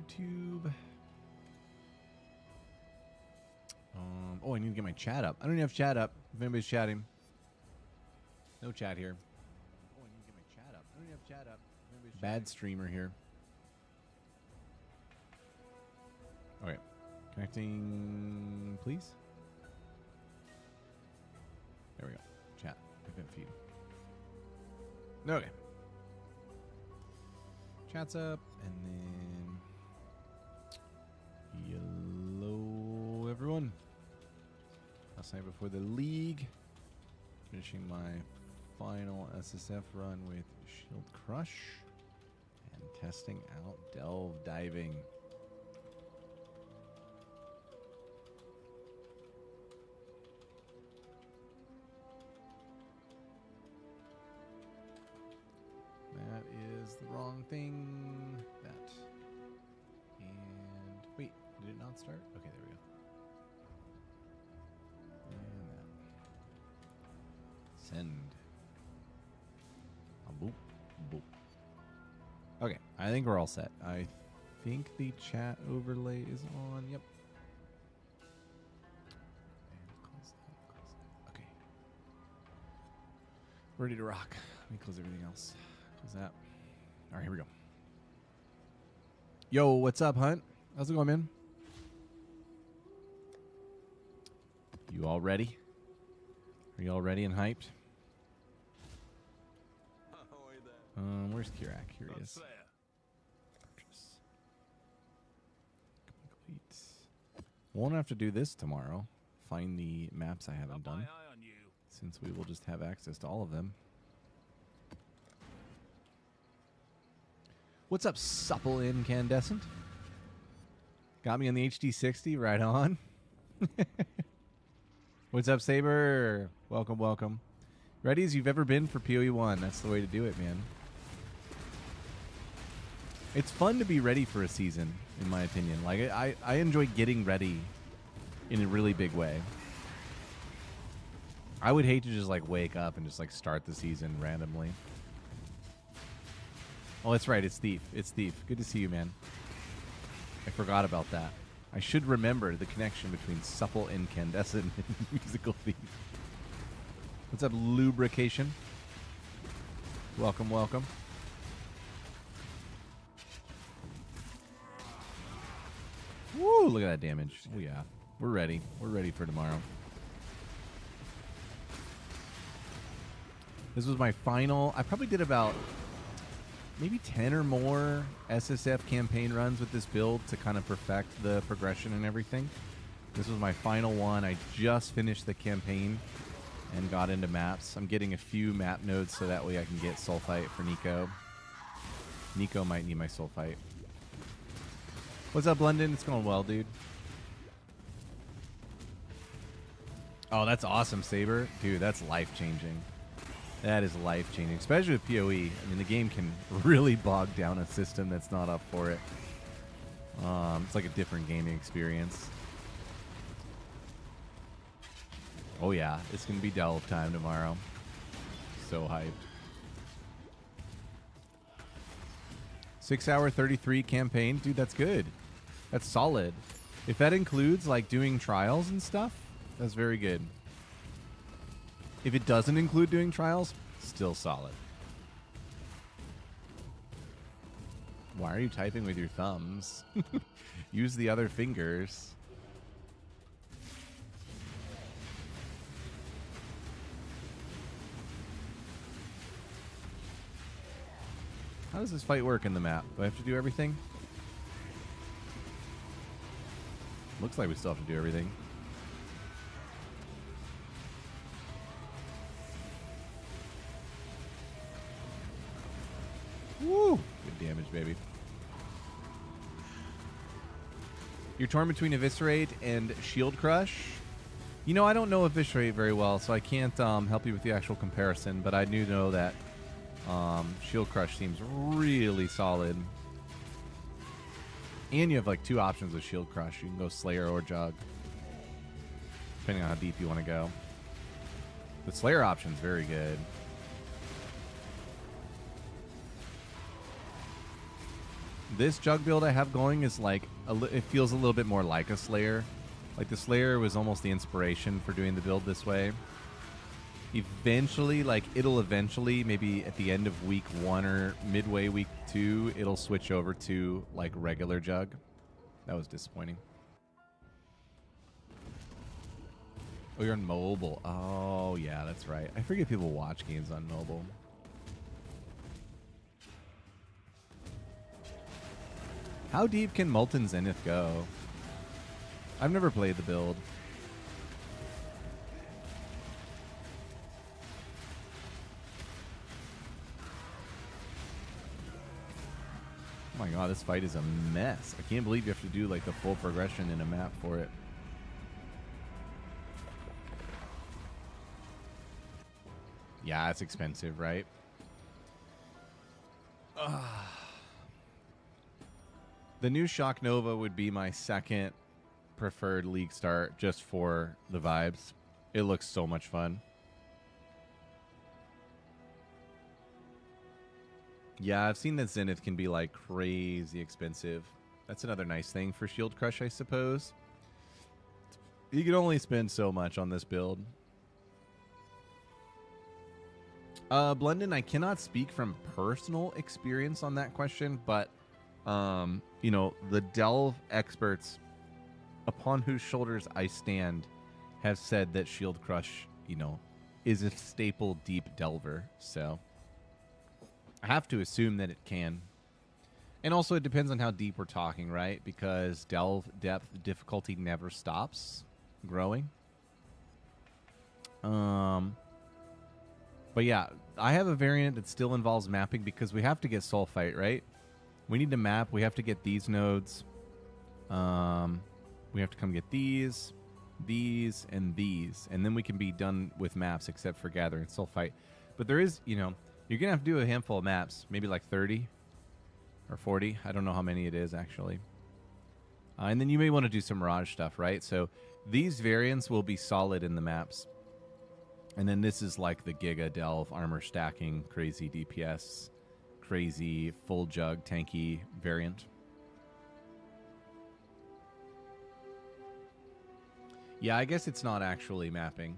YouTube. Oh, I need to get my chat up. I don't even have chat up. If anybody's chatting. No chat here. Oh, I need to get my chat up. I don't even have chat up. Bad streamer here. Okay. Connecting, please. There we go. Chat. Event feed. Okay. Chat's up, and then hello everyone. Last night before the league, finishing my final SSF run with Shield Crush and testing out Delve Diving. That is the wrong thing. That. And wait, did it not start? Okay, there we go. And that. Send. Boop, boop. Okay, I think we're all set. I think the chat overlay is on. Yep. And close that. Okay. Ready to rock. Let me close everything else. Close that. All right, here we go. Yo, what's up, Hunt? How's it going, man? You all ready? Are you all ready and hyped? Where's Kirak? Here he is. Purchase. Complete. Won't have to do this tomorrow. Find the maps I haven't done, since we will just have access to all of them. What's up, supple incandescent? Got me on the HD60, right on. What's up, Saber? Welcome, welcome. Ready as you've ever been for PoE1. That's the way to do it, man. It's fun to be ready for a season, in my opinion. Like, I enjoy getting ready in a really big way. I would hate to just, like, wake up and just, like, start the season randomly. Oh, that's right. It's Thief. It's Thief. Good to see you, man. I forgot about that. I should remember the connection between supple incandescent and musical Thief. What's up, lubrication? Welcome, welcome. Woo, look at that damage. Oh, yeah. We're ready. We're ready for tomorrow. This was my final. I probably did about maybe 10 or more SSF campaign runs with this build to kind of perfect the progression and everything. This was my final one. I just finished the campaign and got into maps. I'm getting a few map nodes so that way I can get Sulfite for Nico. Nico might need my Sulfite. What's up, London? It's going well, dude. Oh, that's awesome, Saber. Dude, that's life-changing. That is life-changing, especially with PoE. I mean, the game can really bog down a system that's not up for it. It's like a different gaming experience. Oh, yeah. It's going to be Delve time tomorrow. So hyped. 6 hour 33 campaign. Dude, that's good. That's solid. If that includes, like, doing trials and stuff, that's very good. If it doesn't include doing trials, still solid. Why are you typing with your thumbs? Use the other fingers. How does this fight work in the map? Do I have to do everything? Looks like we still have to do everything. Woo! Good damage, baby. You're torn between Eviscerate and Shield Crush. You know, I don't know Eviscerate very well, so I can't help you with the actual comparison, but I do know that Shield Crush seems really solid. And you have like two options with Shield Crush. You can go Slayer or Jug, depending on how deep you want to go. The Slayer option's very good. This jug build I have going is like, it feels a little bit more like a Slayer. Like the Slayer was almost the inspiration for doing the build this way. Eventually, like it'll eventually, maybe at the end of week 1 or midway week 2, it'll switch over to like regular jug. That was disappointing. Oh, you're on mobile. Oh, yeah, that's right. I forget people watch games on mobile. How deep can Molten Zenith go? I've never played the build. Oh my god, this fight is a mess. I can't believe you have to do like the full progression in a map for it. Yeah, it's expensive, right? The new Shock Nova would be my second preferred league start just for the vibes. It looks so much fun. Yeah, I've seen that Zenith can be like crazy expensive. That's another nice thing for Shield Crush, I suppose. You can only spend so much on this build. Blendon, I cannot speak from personal experience on that question, but, you know, the Delve experts upon whose shoulders I stand have said that Shield Crush, you know, is a staple deep Delver. So I have to assume that it can. And also it depends on how deep we're talking, right? Because Delve depth difficulty never stops growing. But yeah, I have a variant that still involves mapping because we have to get Sulfite, right? We need to map. We have to get these nodes. We have to come get these, and these. And then we can be done with maps except for gathering Sulfite. But there is, you know, you're going to have to do a handful of maps. Maybe like 30 or 40. I don't know how many it is, actually. And then you may want to do some Mirage stuff, right? So these variants will be solid in the maps. And then this is like the Giga Delve armor stacking, crazy DPS, crazy full jug tanky variant. Yeah, I guess it's not actually mapping.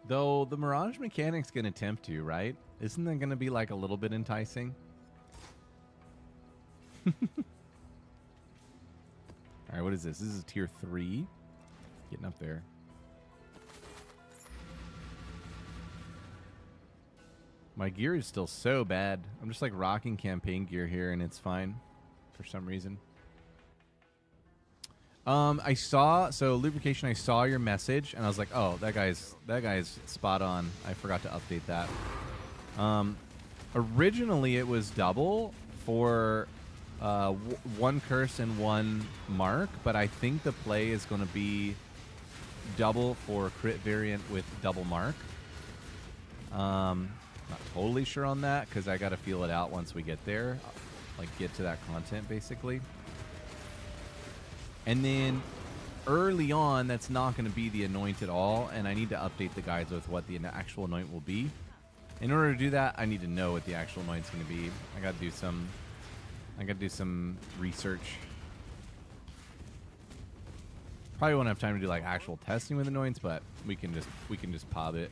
Though the Mirage mechanic's going to tempt you, right? Isn't that going to be like a little bit enticing? All right, what is this? This is tier 3. Getting up there. My gear is still so bad. I'm just like rocking campaign gear here and it's fine for some reason. I saw, so lubrication, I saw your message and I was like, oh, that guy's spot on. I forgot to update that. Originally it was double for one curse and one mark, but I think the play is going to be double for crit variant with double mark. Not totally sure on that because I got to feel it out once we get there, like get to that content basically. And then early on, that's not going to be the anoint at all, and I need to update the guides with what the actual anoint will be. In order to do that, I need to know what the actual anoint's going to be. I got to do some research. Probably won't have time to do like actual testing with anoints, but we can just pop it.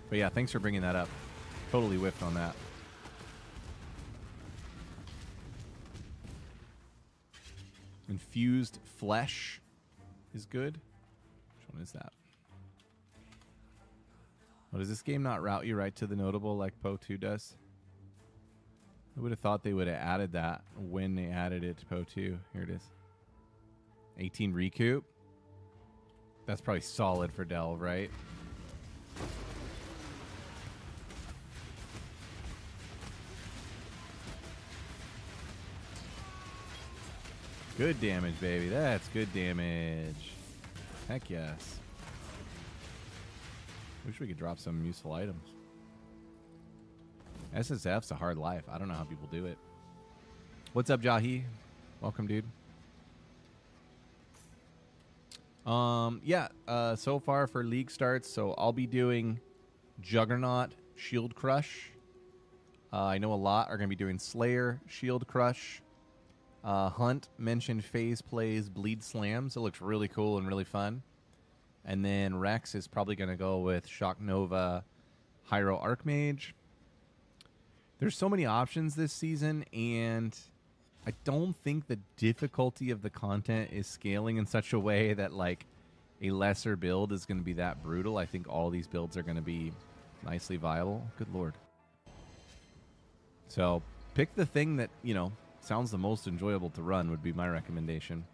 But yeah, thanks for bringing that up. Totally whiffed on that. Infused flesh is good. Which one is that? Oh, does this game not route you right to the notable like Po 2 does? I would have thought they would have added that when they added it to Po 2. Here it is. 18 recoup. That's probably solid for Delve, right? Good damage, baby. That's good damage. Heck yes. Wish we could drop some useful items. SSF's a hard life. I don't know how people do it. What's up, Jahi? Welcome, dude. So far for league starts, so I'll be doing Juggernaut Shield Crush. I know a lot are going to be doing Slayer, Shield Crush. Hunt mentioned Phase plays Bleed Slams. It looks really cool and really fun. And then Rex is probably going to go with Shock Nova, Hyro Archmage. There's so many options this season, and I don't think the difficulty of the content is scaling in such a way that like a lesser build is going to be that brutal. I think all these builds are going to be nicely viable. Good lord. So pick the thing that, you know, sounds the most enjoyable to run would be my recommendation.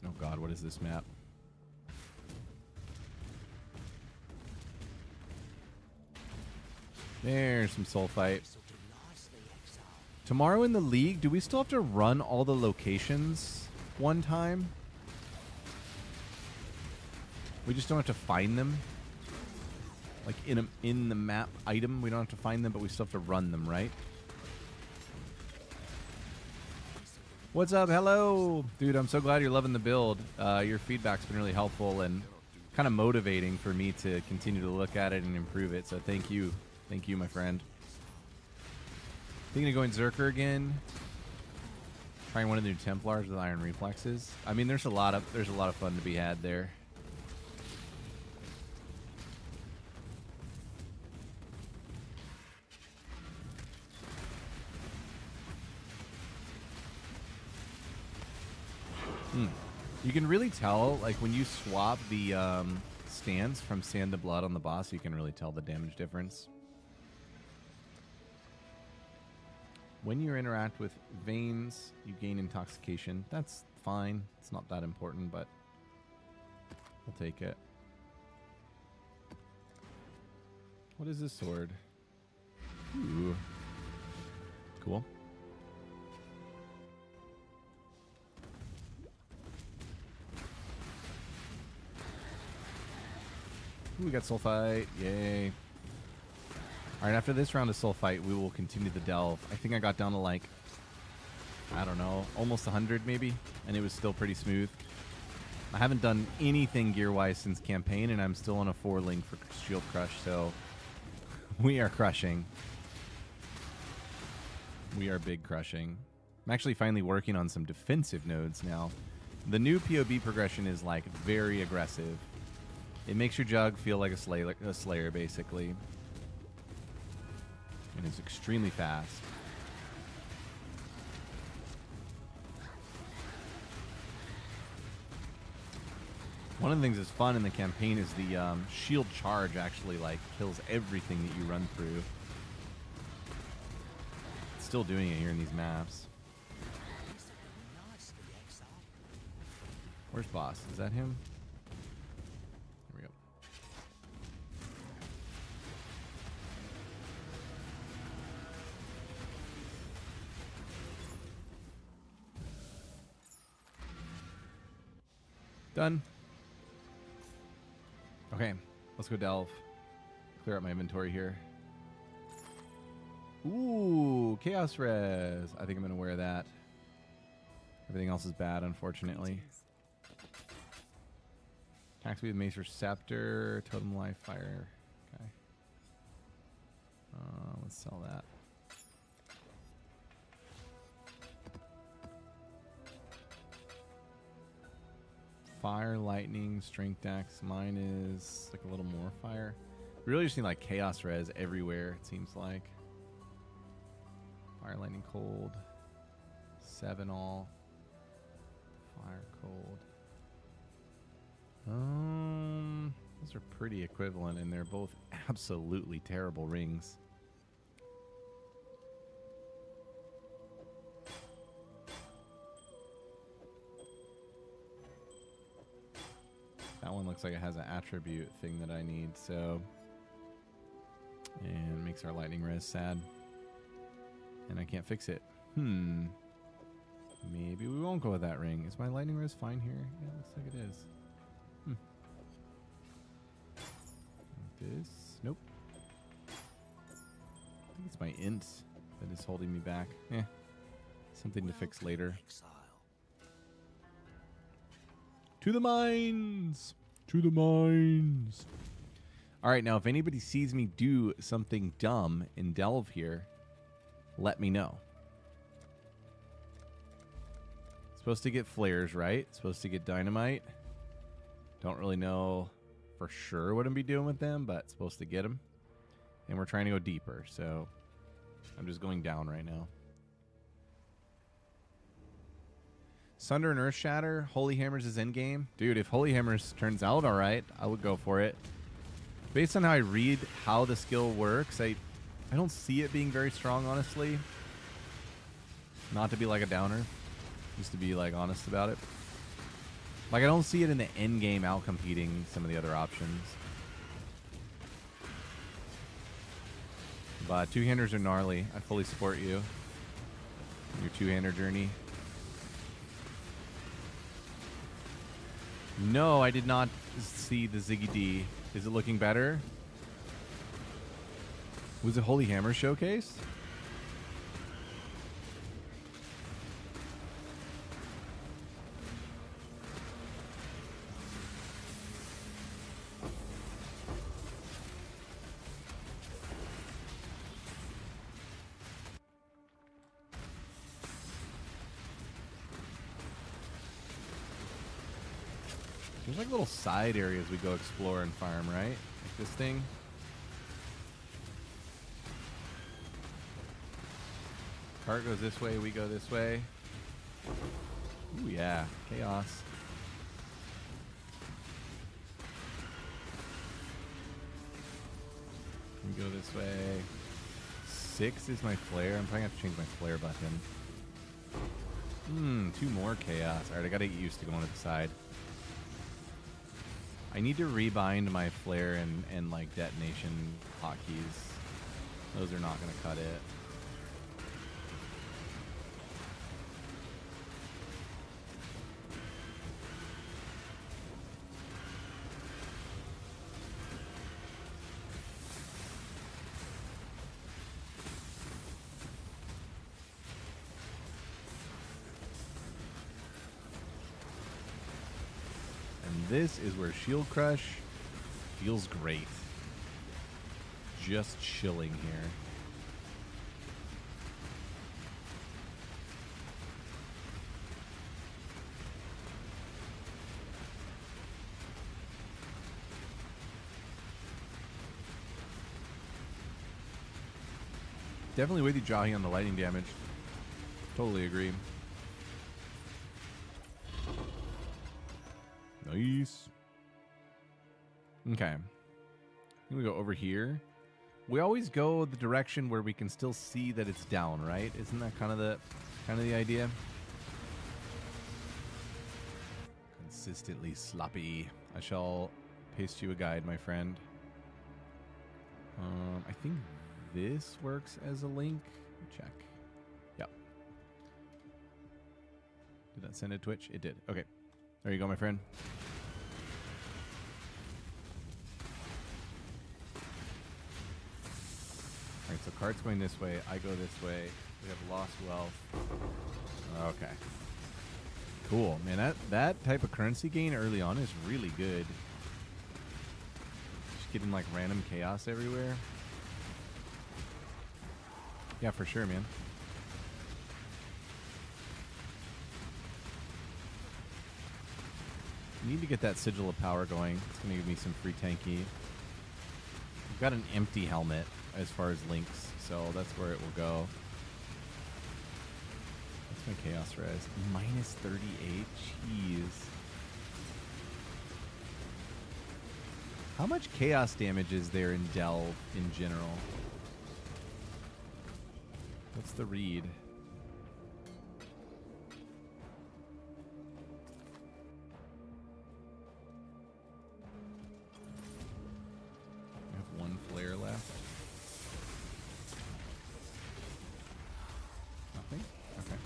Oh god, what is this map? There's some soul fight. Tomorrow in the league, do we still have to run all the locations one time? We just don't have to find them? Like in the map item, we don't have to find them, but we still have to run them, right? What's up? Hello! Dude, I'm so glad you're loving the build. Your feedback's been really helpful and kind of motivating for me to continue to look at it and improve it, so thank you. Thank you, my friend. Thinking of going Zerker again. Trying one of the new Templars with Iron Reflexes. I mean, there's a lot of fun to be had there. You can really tell, like, when you swap the stance from Sand to Blood on the boss, you can really tell the damage difference. When you interact with veins, you gain intoxication. That's fine. It's not that important, but we'll take it. What is this sword? Ooh. Cool. Ooh, we got Soul Fight. Yay. Alright, after this round of Soul Fight, we will continue the delve. I think I got down to like, I don't know, almost 100 maybe, and it was still pretty smooth. I haven't done anything gear-wise since campaign, and I'm still on a 4-link for Shield Crush, so we are crushing. We are big crushing. I'm actually finally working on some defensive nodes now. The new POB progression is like very aggressive. It makes your Jug feel like a Slayer basically. And it's extremely fast. One of the things that's fun in the campaign is the shield charge actually like kills everything that you run through. It's still doing it here in these maps. Where's boss? Is that him? Here we go. Done. Okay, let's go delve. Clear up my inventory here. Ooh, Chaos Res. I think I'm going to wear that. Everything else is bad, unfortunately. Attack speed with Macer Scepter, Totem Life, Fire. Okay. Let's sell that. Fire, lightning, strength dex. Mine is like a little more fire. We really just need like chaos res everywhere, it seems like. Fire, lightning, cold. 7 all. Fire, cold. Those are pretty equivalent, and they're both absolutely terrible rings. That one looks like it has an attribute thing that I need, so... And it makes our lightning res sad. And I can't fix it. Maybe we won't go with that ring. Is my lightning res fine here? Yeah, it looks like it is. This? Nope. I think it's my int that is holding me back. Something to fix later. To the mines! To the mines! All right, now if anybody sees me do something dumb in Delve here, let me know. Supposed to get flares, right? Supposed to get dynamite. Don't really know for sure what I'm be doing with them, but supposed to get them. And we're trying to go deeper, so I'm just going down right now. Sunder and Earth Shatter, Holy Hammers is in game. Dude, if Holy Hammers turns out all right, I would go for it. Based on how I read how the skill works, I don't see it being very strong, honestly. Not to be like a downer, just to be like honest about it. Like I don't see it in the end game outcompeting some of the other options. But two-handers are gnarly. I fully support you. Your two-hander journey. No, I did not see the Ziggy D. Is it looking better? Was it Holy Hammer showcase? There's like little side areas we go explore and farm, right? Like this thing. Cart goes this way, we go this way. Ooh, yeah. Chaos. We go this way. 6 is my flare. I'm probably going to have to change my flare button. 2 more chaos. Alright, I gotta get used to going to the side. I need to rebind my flare and like detonation hotkeys. Those are not going to cut it. This is where Shield Crush feels great. Just chilling here. Definitely with you, Jahi, on the lightning damage. Totally agree. Nice. Okay. We go over here. We always go the direction where we can still see that it's down, right? Isn't that kind of the idea? Consistently sloppy. I shall paste you a guide, my friend. I think this works as a link. Check. Yep. Did that send a Twitch? It did. Okay. There you go, my friend. All right, so cart's going this way. I go this way. We have lost wealth. Okay. Cool, man. That type of currency gain early on is really good. Just getting like random chaos everywhere. Yeah, for sure, man. Need to get that Sigil of Power going. It's going to give me some free tanky. I've got an empty helmet as far as links, so that's where it will go. That's my Chaos Res. Minus 38? Jeez. How much Chaos damage is there in Delve in general? What's the read? One flare left. Nothing? Okay.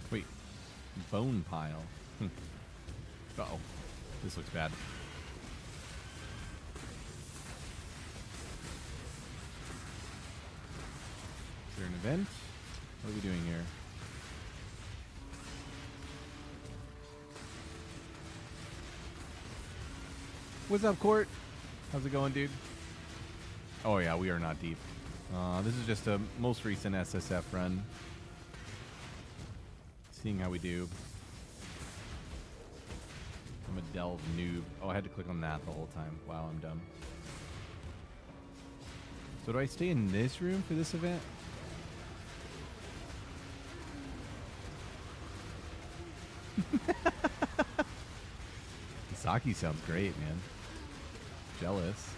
Wait. Bone pile. Uh-oh. This looks bad. there an event? What are we doing here? What's up, Court? How's it going, dude? Oh, yeah, we are not deep. This is just a most recent SSF run. Seeing how we do. I'm a delve noob. Oh, I had to click on that the whole time. Wow, I'm dumb. So do I stay in this room for this event? Saki sounds great, man. Jealous.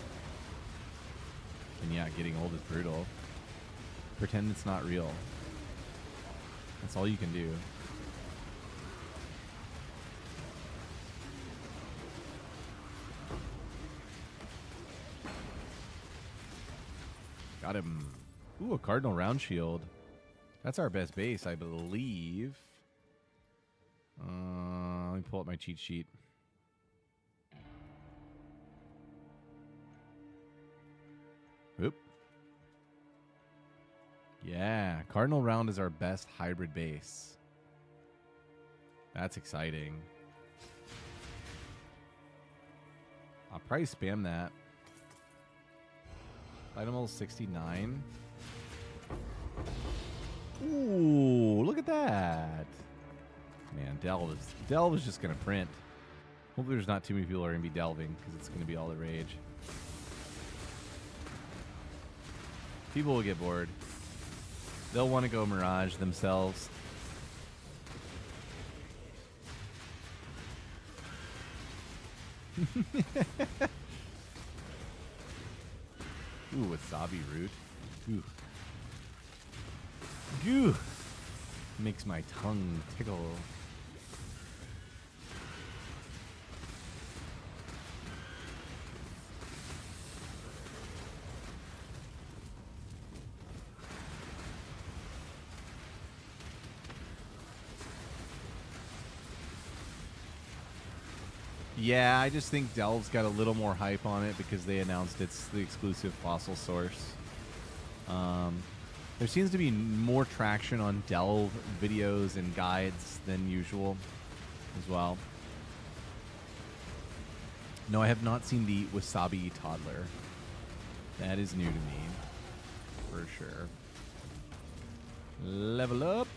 And yeah, getting old is brutal. Pretend it's not real. That's all you can do. Got him. Ooh, a Cardinal Round Shield. That's our best base, I believe. Let me pull up my cheat sheet. Oop. Yeah, Cardinal Round is our best hybrid base. That's exciting. I'll probably spam that. Vital 69. Ooh, look at that. Man, Delve is just going to print. Hopefully there's not too many people who are going to be delving because it's going to be all the rage. People will get bored. They'll want to go Mirage themselves. Ooh, wasabi root. Ooh. Goo! Makes my tongue tickle. Yeah, I just think Delve's got a little more hype on it because they announced it's the exclusive fossil source. There seems to be more traction on Delve videos and guides than usual as well. No, I have not seen the Wasabi Toddler. That is new to me, for sure. Level up.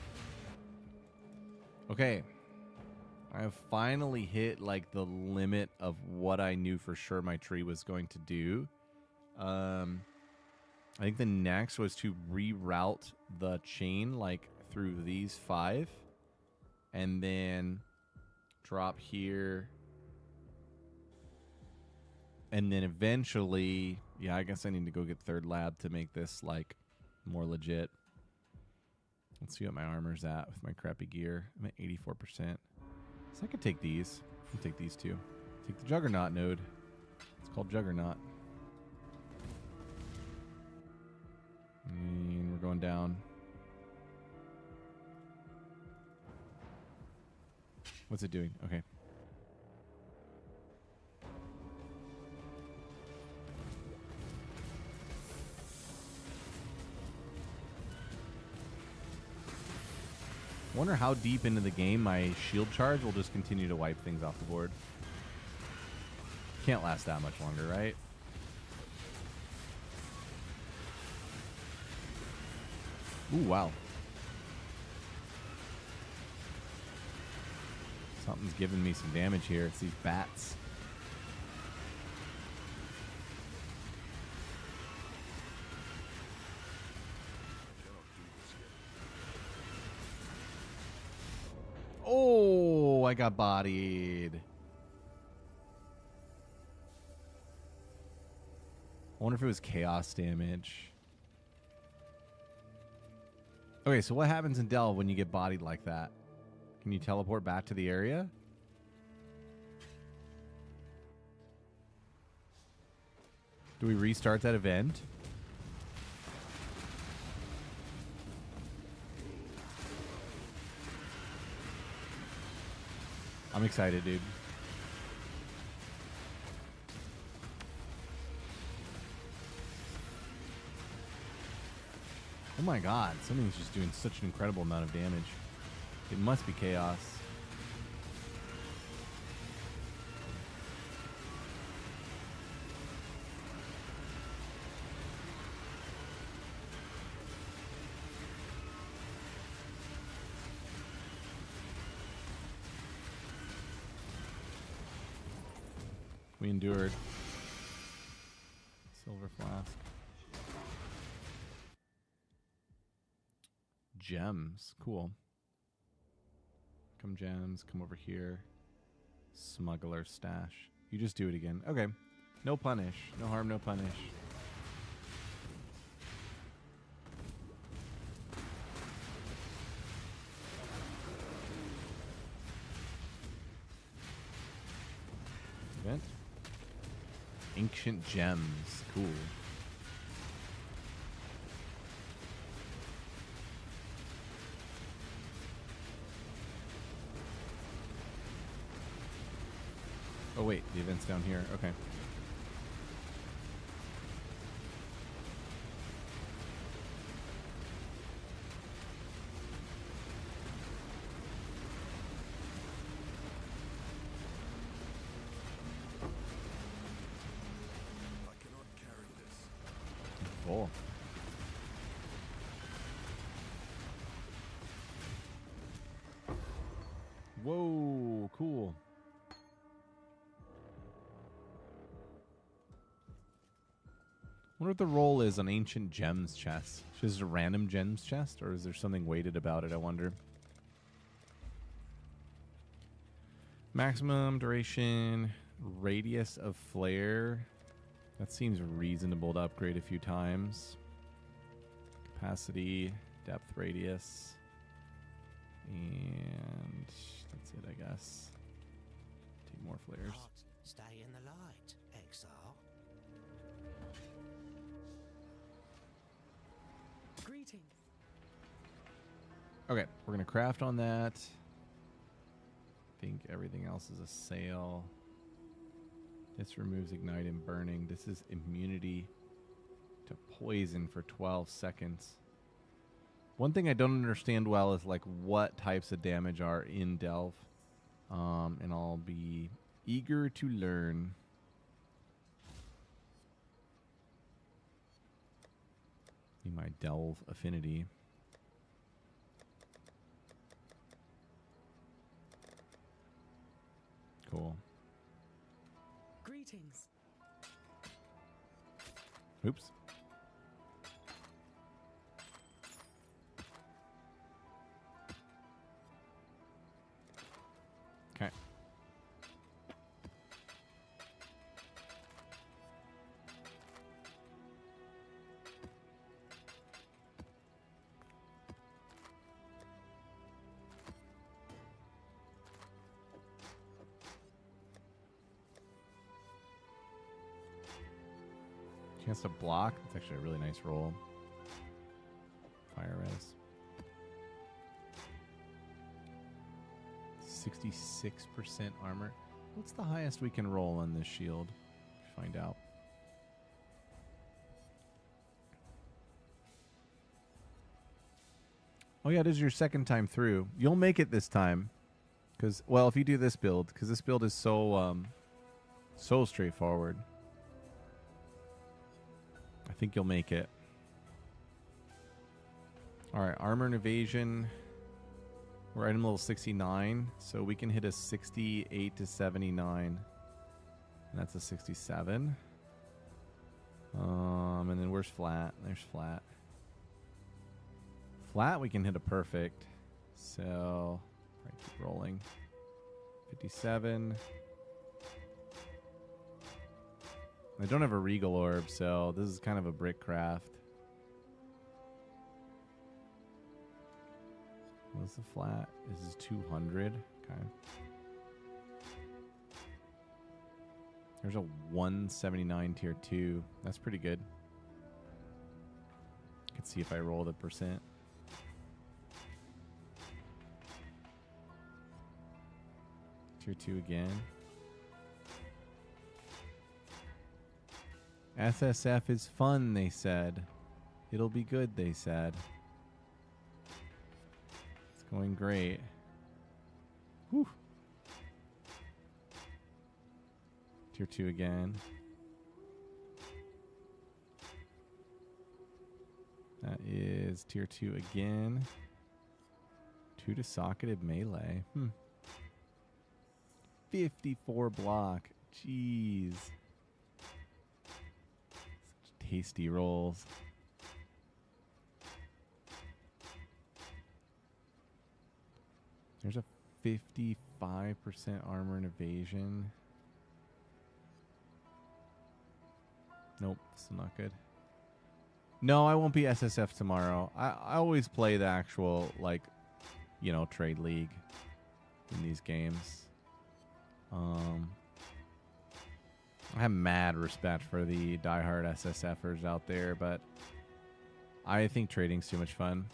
Okay. I have finally hit like the limit of what I knew for sure my tree was going to do. I think the next was to reroute the chain like through these 5 and then drop here. And then eventually, yeah, I guess I need to go get third lab to make this like more legit. Let's see what my armor's at with my crappy gear. I'm at 84%. So I could take these. I can take these too. Take the Juggernaut node. It's called Juggernaut. And we're going down. What's it doing? Okay. Wonder how deep into the game my shield charge will just continue to wipe things off the board. Can't last that much longer, right? Ooh, wow. Something's giving me some damage here. It's these bats. Oh, I got bodied. I wonder if it was chaos damage. Okay, so what happens in Delve when you get bodied like that? Can you teleport back to the area? Do we restart that event? I'm excited, dude. Oh my god, something's just doing such an incredible amount of damage. It must be chaos. We endured. Silver flask. Gems. Cool. Come gems. Come over here. Smuggler stash. You just do it again. Okay. No punish. No harm, no punish. Event. Ancient gems. Cool. Oh wait, the event's down here. Okay. Cool. Whoa, cool. I wonder what the roll is on Ancient Gems chest. Just a random gems chest, or is there something weighted about it, I wonder? Maximum duration, radius of flare. That seems reasonable to upgrade a few times. Capacity, depth, radius. And that's it, I guess. Take more flares. Stay in the light, exile. Greetings. Okay, we're going to craft on that. I think everything else is a sale. This removes ignite and burning. This is immunity to poison for 12 seconds. One thing I don't understand well is like what types of damage are in Delve. And I'll be eager to learn. Be my Delve affinity. Cool. Greetings. Oops. Okay. Chance to block. That's actually a really nice roll. Fire res. 66% armor. What's the highest we can roll on this shield? Find out. Oh yeah, it is your second time through. You'll make it this time. Because, well, if you do this build, because this build is so, so straightforward. I think you'll make it. Alright, armor and evasion. We're item level 69, so we can hit a 68 to 79. And that's a 67. And then where's flat? There's flat. Flat, we can hit a perfect. So, I keep rolling. 57. I don't have a regal orb, so this is kind of a brick craft. What's the flat? This is 200. Okay. There's a 179 tier 2. That's pretty good. I can see if I roll the percent. Tier 2 again. SSF is fun, they said. It'll be good, they said. It's going great. Whew. Tier 2 again. That is tier 2 again. 2 to socketed melee. 54 block. Jeez. Such tasty rolls. There's a 55% armor and evasion. Nope, still not good. No, I won't be SSF tomorrow. I always play the actual, like, you know, trade league in these games. I have mad respect for the diehard SSFers out there, but I think trading's too much fun.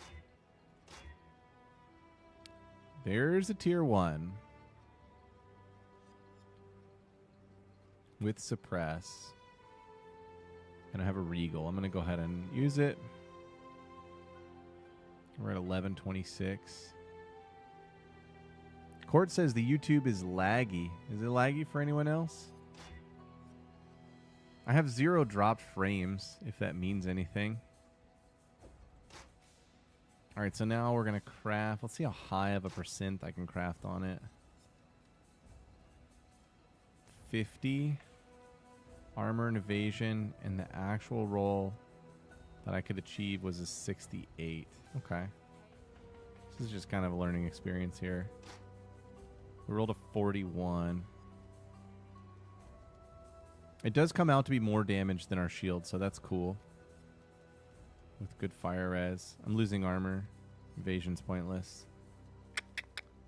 There's a tier 1 with suppress. And I have a regal. I'm going to go ahead and use it. We're at 1126. Court says the YouTube is laggy. Is it laggy for anyone else? I have 0 dropped frames, if that means anything. All right, so now we're going to craft. Let's see how high of a percent I can craft on it. 50. Armor and evasion, and the actual roll that I could achieve was a 68. Okay. This is just kind of a learning experience here. We rolled a 41. It does come out to be more damage than our shield, so that's cool. With good fire res. I'm losing armor. Evasion's pointless.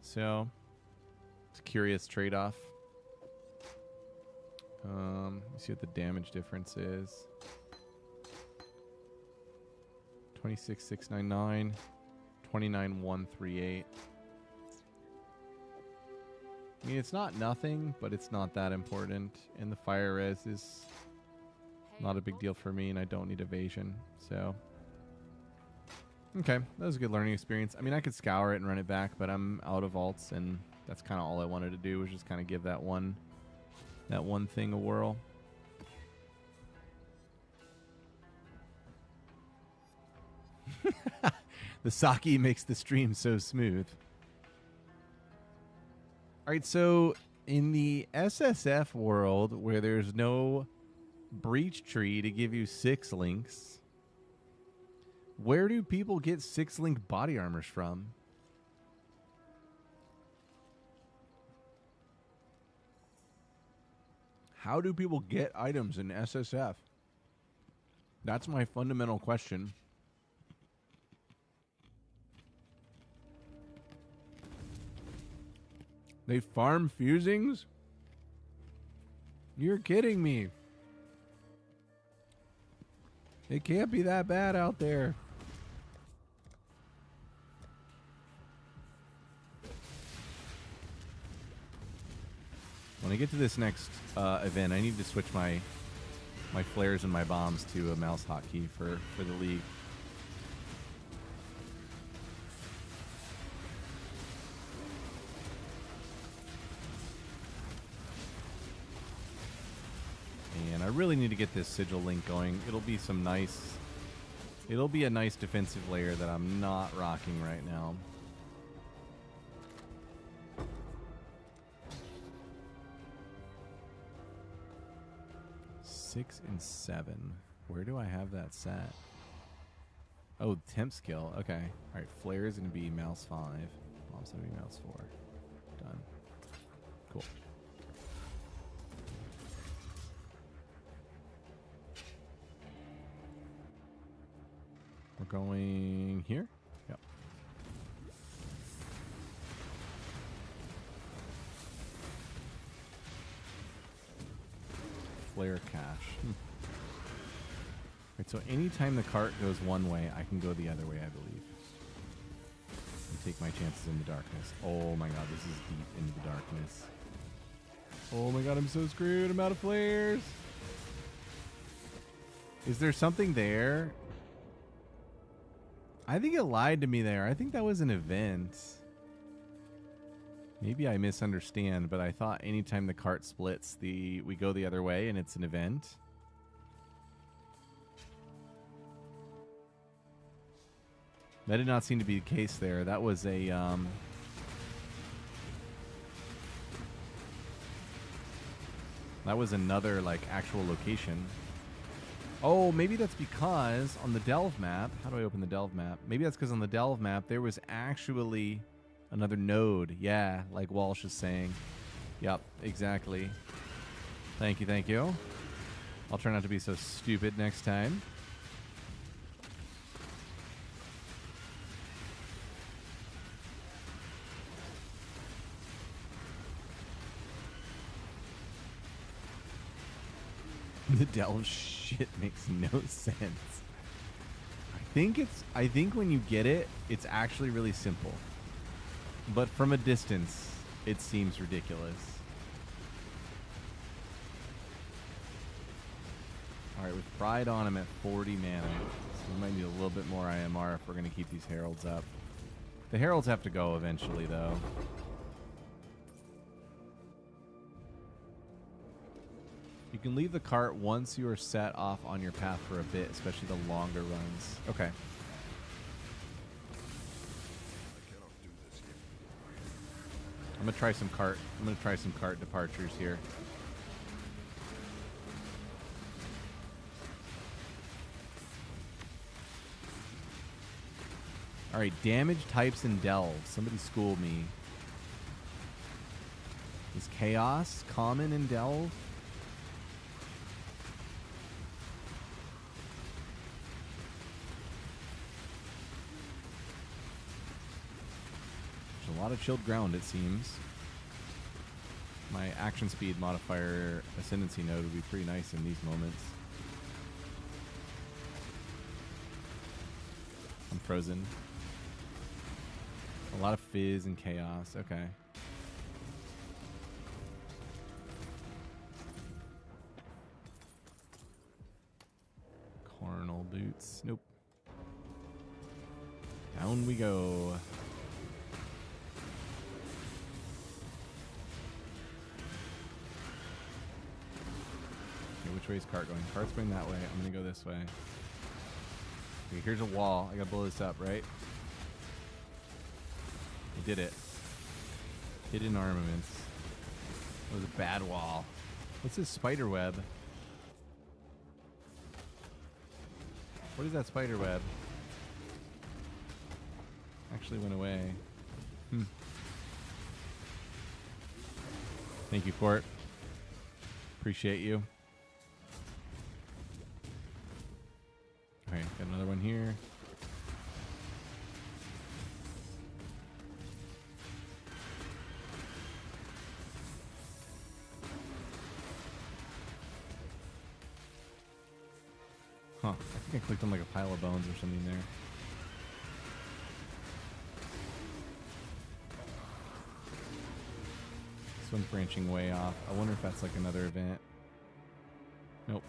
So, it's a curious trade-off. Let's see what the damage difference is. 26,699, 29,138. I mean, it's not nothing, but it's not that important. And the fire res is not a big deal for me, and I don't need evasion. So, okay, that was a good learning experience. I mean, I could scour it and run it back, but I'm out of alts, and that's kind of all I wanted to do was just kind of give that one thing a whirl. The sake makes the stream so smooth. All right, so in the SSF world where there's no breach tree to give you 6 links, where do people get 6 link body armors from? How do people get items in SSF? That's my fundamental question. They farm fusings? You're kidding me. It can't be that bad out there. When I get to this next event, I need to switch my flares and my bombs to a mouse hotkey for the league. And I really need to get this sigil link going. It'll be a nice defensive layer that I'm not rocking right now. 6 and 7. Where do I have that set? Oh, temp skill. Okay. All right. Flare is going to be mouse 5. Bomb's going to be mouse 4. Done. Cool. We're going here. Yep. Flare cache. Right, so anytime the cart goes one way, I can go the other way, I believe. And take my chances in the darkness. Oh my god, this is deep into the darkness. Oh my god, I'm so screwed. I'm out of flares. Is there something there? I think it lied to me there. I think that was an event. Maybe I misunderstand, but I thought anytime the cart splits, we go the other way and it's an event. That did not seem to be the case there. That was a that was another like actual location. Oh, maybe that's because on the Delve map, how do I open the Delve map? Maybe that's because on the Delve map there was actually another node. Yeah, like Walsh is saying. Yep, exactly. Thank you, thank you. I'll try not to be so stupid next time. The Delve shit makes no sense. I think when you get it, it's actually really simple. But from a distance, it seems ridiculous. Alright, with Pride on, I'm at 40 mana. So we might need a little bit more IMR if we're going to keep these Heralds up. The Heralds have to go eventually, though. You can leave the cart once you are set off on your path for a bit, especially the longer runs. Okay. I'm gonna try some cart departures here. All right, damage types and delve. Somebody school me. Is chaos common in delve? There's a lot of chilled ground, it seems. My action speed modifier ascendancy node would be pretty nice in these moments. I'm frozen. A lot of fizz and chaos. Okay. Carnal boots. Nope. Down we go. Okay, which way is cart going? Cart's going that way. I'm going to go this way. Okay, here's a wall. I got to blow this up, right? I did it. Hidden armaments. That was a bad wall. What's this spider web? What is that spider web? Actually went away. Thank you, Court. Appreciate you. Alright, got another one here. Huh. I think I clicked on like a pile of bones or something there. This one's branching way off. I wonder if that's like another event. Nope.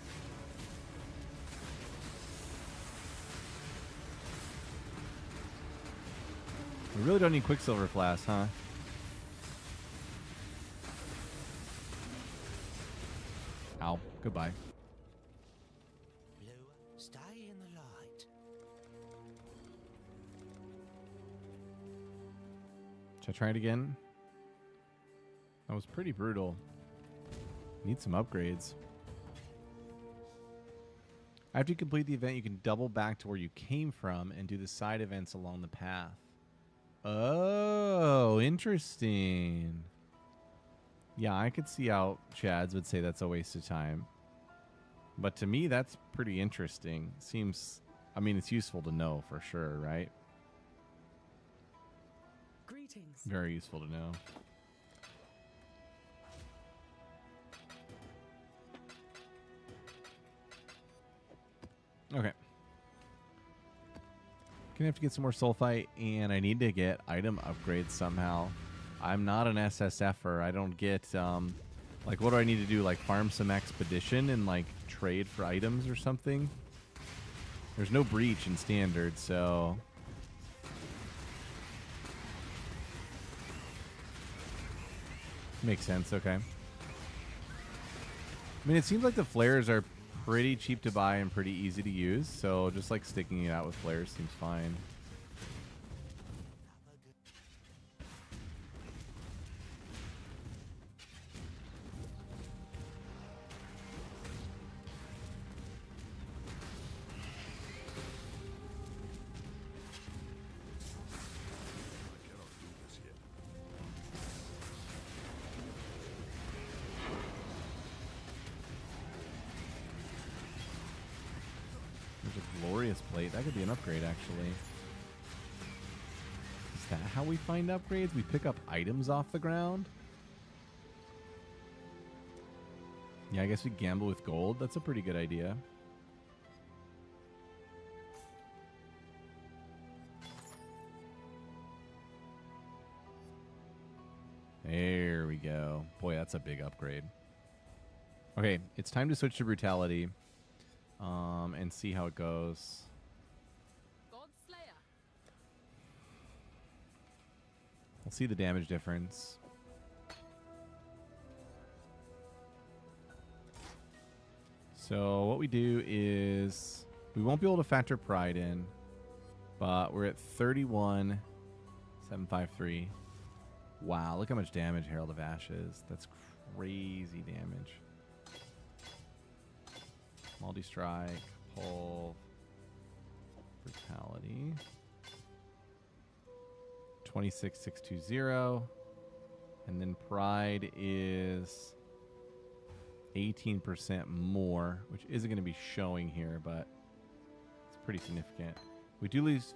We really don't need Quicksilver Flask, huh? Ow. Goodbye. Blue, stay in the light. Should I try it again? That was pretty brutal. Need some upgrades. After you complete the event, you can double back to where you came from and do the side events along the path. Oh, interesting. Yeah, I could see how Chads would say that's a waste of time. But to me, that's pretty interesting. Seems, I mean, it's useful to know for sure, right? Greetings. Very useful to know. Okay. Gonna have to get some more sulfite, and I need to get item upgrades somehow. I'm not an SSFer. I don't get, like, what do I need to do? Like, farm some expedition and, like, trade for items or something? There's no breach in standard, so Makes sense. Okay. I mean, it seems like the flares are pretty cheap to buy and pretty easy to use. So just like sticking it out with flares seems fine. There's a glorious plate. That could be an upgrade, actually. Is that how we find upgrades? We pick up items off the ground? Yeah, I guess we gamble with gold. That's a pretty good idea. There we go. Boy, that's a big upgrade. Okay, it's time to switch to brutality. And see how it goes. We'll see the damage difference. So what we do is we won't be able to factor pride in, but we're at 31,753. Wow, look how much damage Herald of Ashes. That's crazy damage. Multi-strike, pull, brutality. 26,620. And then pride is 18% more, which isn't going to be showing here, but it's pretty significant. We do lose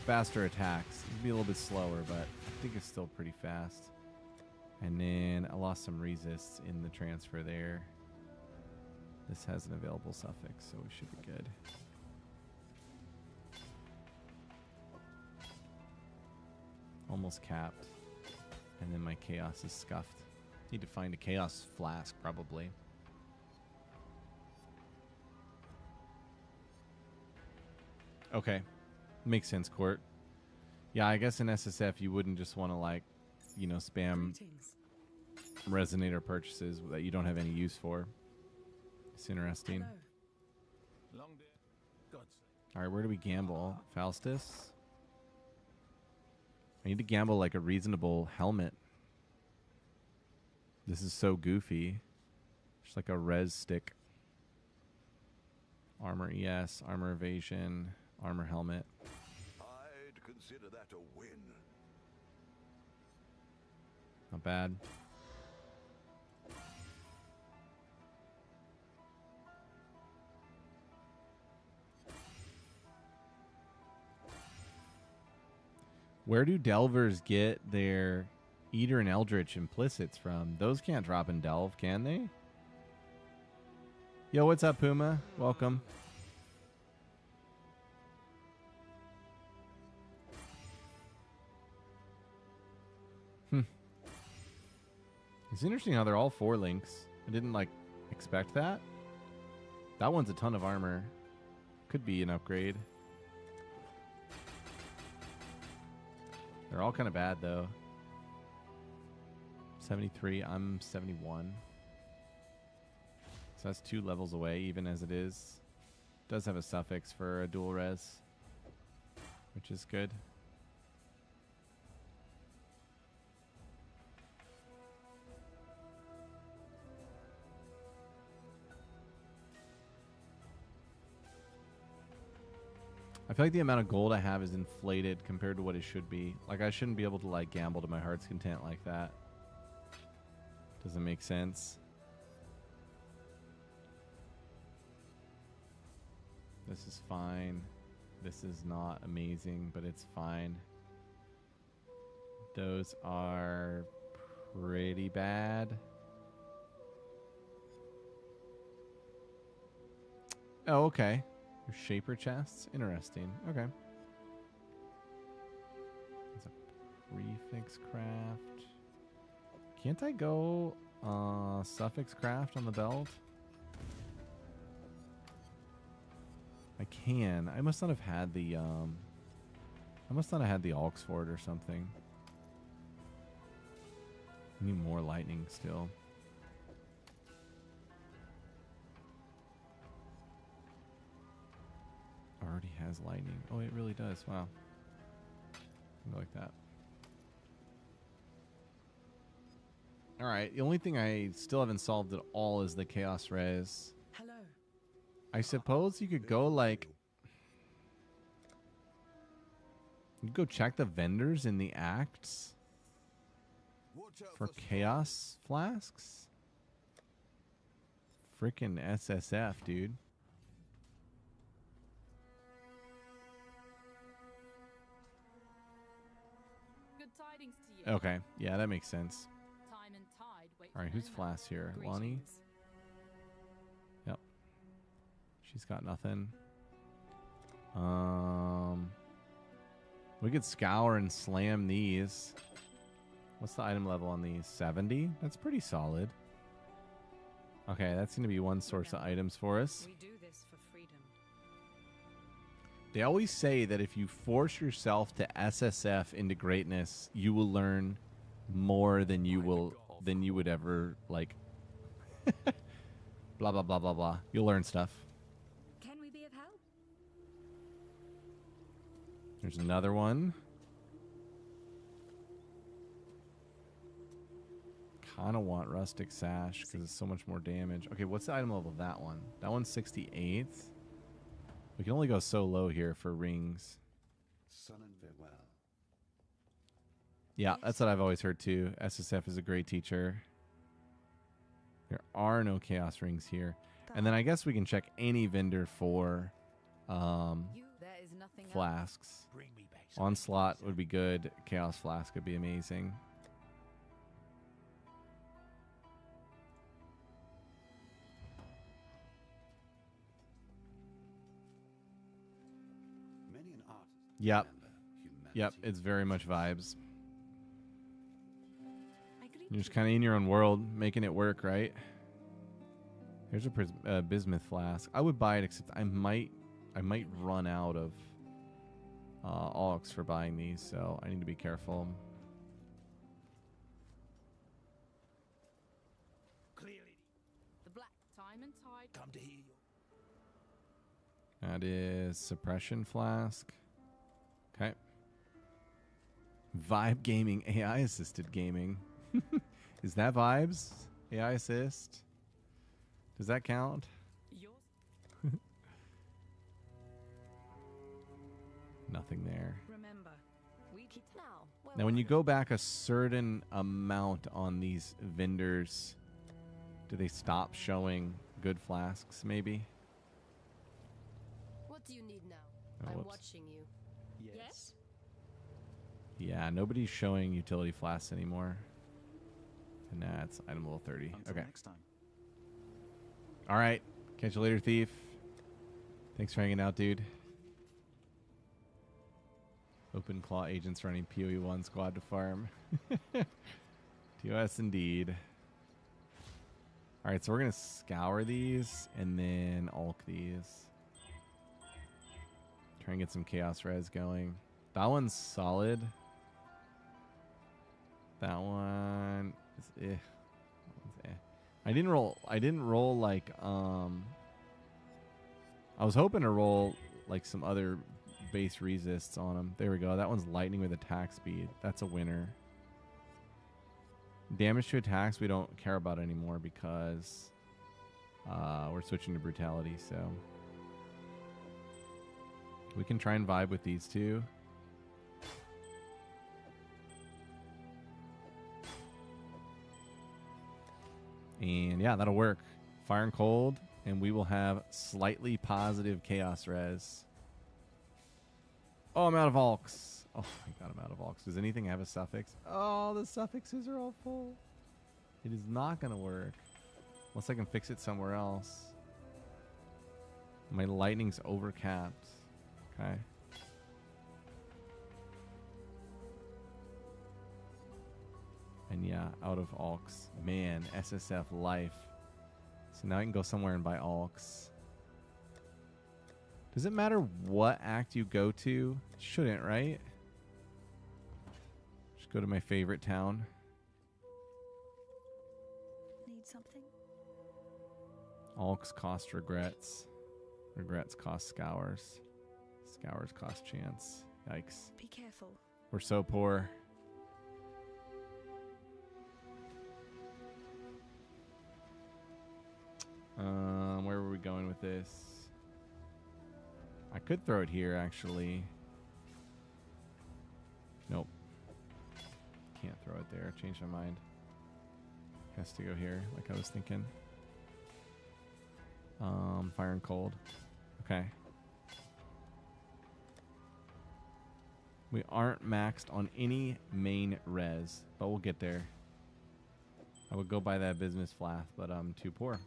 faster attacks. It'll be a little bit slower, but I think it's still pretty fast. And then I lost some resists in the transfer there. This has an available suffix, so we should be good. Almost capped. And then my chaos is scuffed. Need to find a chaos flask, probably. Okay. Makes sense, Court. Yeah, I guess in SSF you wouldn't just want to, like, you know, spam resonator purchases that you don't have any use for. It's interesting. Alright, where do we gamble? Faustus? I need to gamble like a reasonable helmet. This is so goofy. Just like a res stick. Armor ES, armor evasion, armor helmet. I'd consider that a win. Not bad. Where do Delvers get their Eater and Eldritch implicits from? Those can't drop in Delve, can they? Yo, what's up, Puma? Welcome. It's interesting how they're all 4 links. I didn't, like, expect that. That one's a ton of armor. Could be an upgrade. They're all kind of bad, though. 73, I'm 71. So that's 2 levels away, even as it is. Does have a suffix for a dual res, which is good. I feel like the amount of gold I have is inflated compared to what it should be. Like, I shouldn't be able to, like, gamble to my heart's content like that. Doesn't make sense. This is fine. This is not amazing, but it's fine. Those are pretty bad. Oh, okay. Shaper chests? Interesting. Okay. It's a prefix craft. Can't I go suffix craft on the belt? I can. I must not have had the Oxford or something. Need more lightning still. Already has lightning. Oh, it really does. Wow. Something like that. All right. The only thing I still haven't solved at all is the chaos res. Hello. I suppose you could go like... You could go check the vendors in the acts Watch out for for chaos flasks. Freaking SSF, dude. Good tidings to you. Okay. Yeah, that makes sense. Time and tide wait All right, for who's no man. Flass here? Lonnie? Greetings. Yep. She's got nothing. We could scour and slam these. What's the item level on these? 70? That's pretty solid. Okay, that's going to be one source of items for us. We do this for freedom. They always say that if you force yourself to SSF into greatness, you will learn more than you would ever like. Blah blah blah blah blah. You'll learn stuff. Can we be of help? There's another one. Kind of want rustic sash because it's so much more damage. Okay, what's the item level of that one? That one's 68. We can only go so low here for rings. Sun and farewell. Yeah, that's what I've always heard too. SSF is a great teacher. There are no chaos rings here. And then I guess we can check any vendor for There is nothing else. flasks. Bring me back some Onslaught would be good. Chaos flask would be amazing. Many an artist. Yep. remember Yep, humanity. it's very much vibes. I greet You're just you. kind of in your own world, making it work, right? Here's a bismuth flask. I would buy it, except I might run out of aux for buying these, so I need to be careful. Clearly, The black time and tide. come to hear you. That is suppression flask. Okay. Vibe gaming, AI assisted gaming. Is that vibes? AI assist? Does that count? Yours. Nothing there. Remember, we keep now. Now, when you go back a certain amount on these vendors, do they stop showing good flasks, maybe? What do you need now? Oh, I'm whoops. watching you. Yes? Yeah, nobody's showing utility flasks anymore. And that's item level 30. Until Okay. next time. All right. Catch you later, Thief. Thanks for hanging out, dude. Open Claw agents running PoE1 squad to farm. TOS indeed. All right, so we're going to scour these and then ulk these. Try and get some chaos res going. That one's solid. That one is eh. That one's eh. I didn't roll like I was hoping to roll like some other base resists on them. There we go. That one's lightning with attack speed. That's a winner. Damage to attacks we don't care about anymore because we're switching to brutality, so we can try and vibe with these two. And yeah, that'll work. Fire and cold, and we will have slightly positive chaos res. Oh, I'm out of alks. Oh my god, I'm out of alks. Does anything have a suffix? Oh, the suffixes are all full. It is not going to work. Unless I can fix it somewhere else. My lightning's overcapped. Okay. And yeah, out of alks. Man, SSF life. So now I can go somewhere and buy alks. Does it matter what act you go to? Shouldn't, right? Just go to my favorite town. Alks cost regrets. Regrets cost scours. Scours cost chance. Yikes. Be careful. We're so poor. Where were we going with this? I could throw it here, actually. Nope. Can't throw it there. Changed my mind. Has to go here, like I was thinking. Fire and cold. Okay. We aren't maxed on any main res, but we'll get there. I would go buy that business flask, but I'm too poor.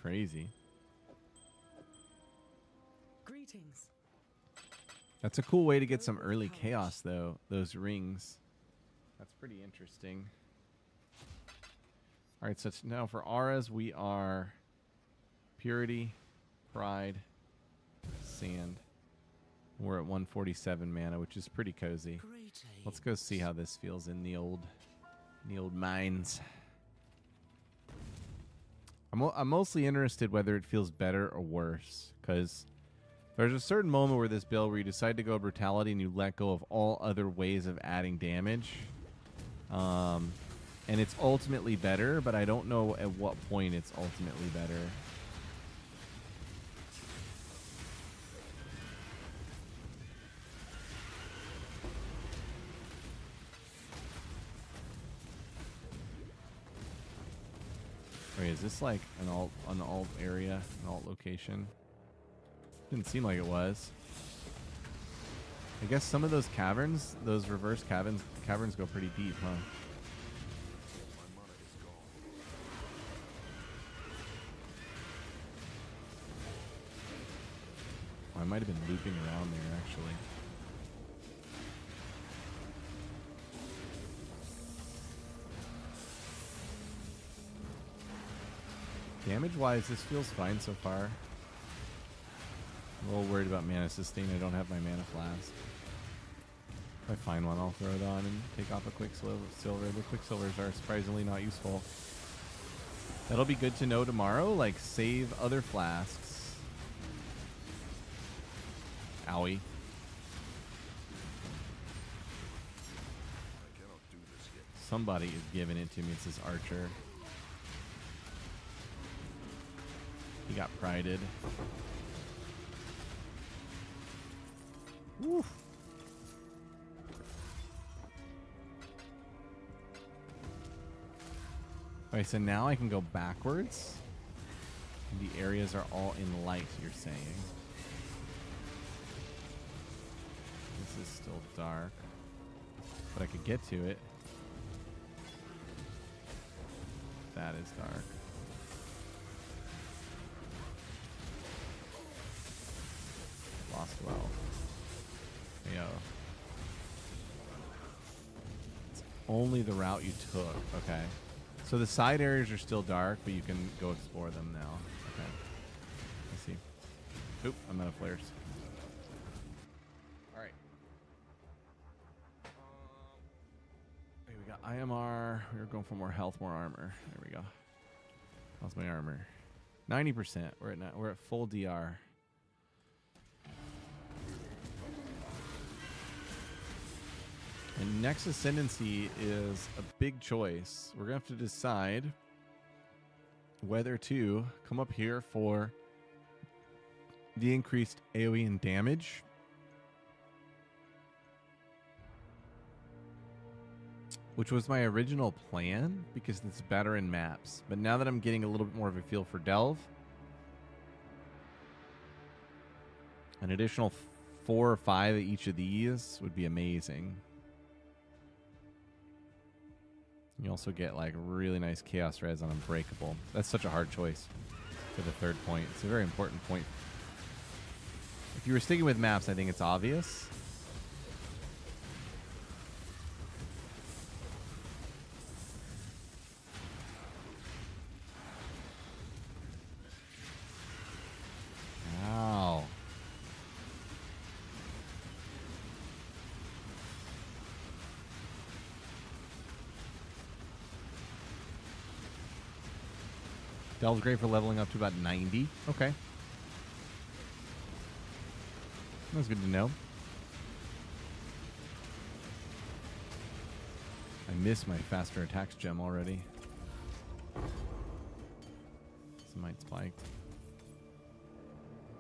Crazy. Greetings. That's a cool way to get some early chaos, though. Those rings. That's pretty interesting. All right, so now for auras, we are purity, pride, sand. We're at 147 mana, which is pretty cozy. Greetings. Let's go see how this feels in the old mines. I'm mostly interested whether it feels better or worse, because there's a certain moment where this build where you decide to go brutality and you let go of all other ways of adding damage. And it's ultimately better, but I don't know at what point it's ultimately better. Wait, is this like an alt area, an alt location? Didn't seem like it was. I guess some of those caverns, those reverse caverns go pretty deep, huh? Oh, I might have been looping around there, actually. Damage-wise, this feels fine so far. I'm a little worried about mana sustain. I don't have my mana flask. If I find one, I'll throw it on and take off a Quicksilver. The Quicksilvers are surprisingly not useful. That'll be good to know tomorrow. Like, save other flasks. Owie. Somebody is giving it to me. It's this archer. He got prided. Woo. Okay, so now I can go backwards. And the areas are all in light, you're saying. This is still dark. But I could get to it. That is dark. Lost well. Yo. It's only the route you took. Okay. So the side areas are still dark, but you can go explore them now. Okay. I see. Oop, I'm out of flares. All right. Okay, we got IMR. We were going for more health, more armor. There we go. How's my armor? 90%. We're at full DR. And next Ascendancy is a big choice. We're going to have to decide whether to come up here for the increased AoE and damage, which was my original plan because it's better in maps. But now that I'm getting a little bit more of a feel for Delve, an additional 4 or 5 of each of these would be amazing. You also get like really nice chaos res on Unbreakable. That's such a hard choice for the third point. It's a very important point. If you were sticking with maps, I think it's obvious. Ow. Delve's great for leveling up to about 90. Okay. That's good to know. I miss my faster attacks gem already. Smite spiked.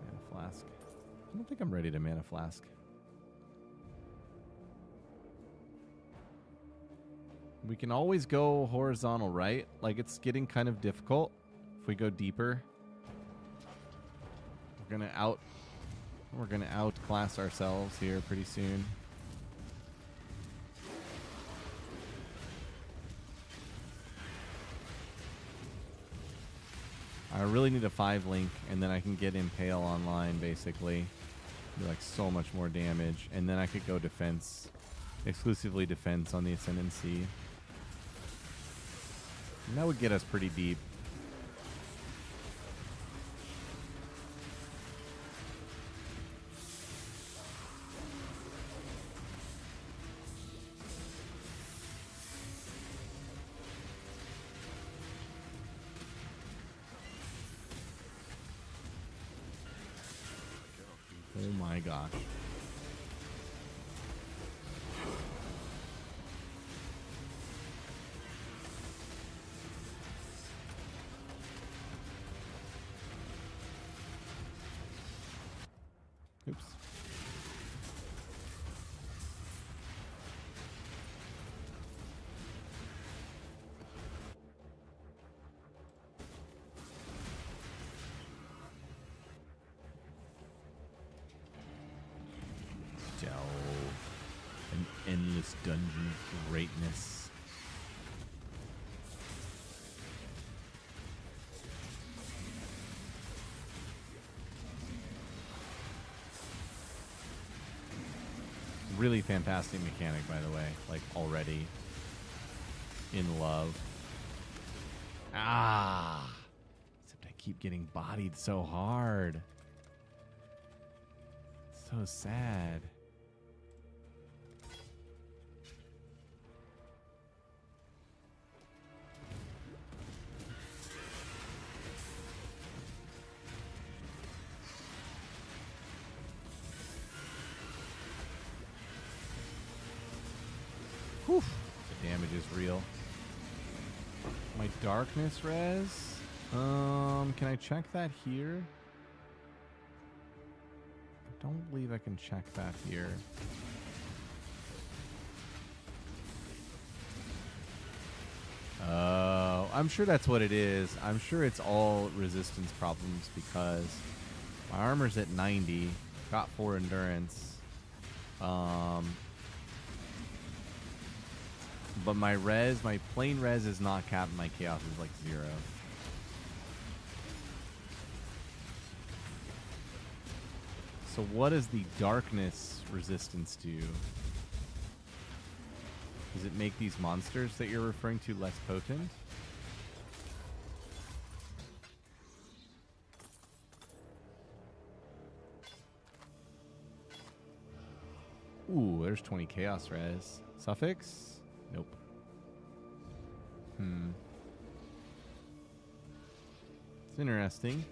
Mana flask. I don't think I'm ready to mana flask. We can always go horizontal, right? Like, it's getting kind of difficult. If we go deeper, we're gonna outclass ourselves here pretty soon. I really need a 5 link, and then I can get Impale online, basically. Do like so much more damage, and then I could go defense, exclusively defense on the Ascendancy. And that would get us pretty deep. Oh my gosh. Oops. Delve. An endless dungeon of greatness. Really fantastic mechanic, by the way. Like, already in love. Ah! Except I keep getting bodied so hard. So sad. Whew. The damage is real. My darkness res? Can I check that here? I don't believe I can check that here. Oh, I'm sure that's what it is. I'm sure it's all resistance problems because my armor's at 90, got 4 endurance. But my res, my plain res is not capped. My chaos is like 0. So what does the darkness resistance do? Does it make these monsters that you're referring to less potent? Ooh, there's 20 chaos res. Suffix? Nope. It's interesting.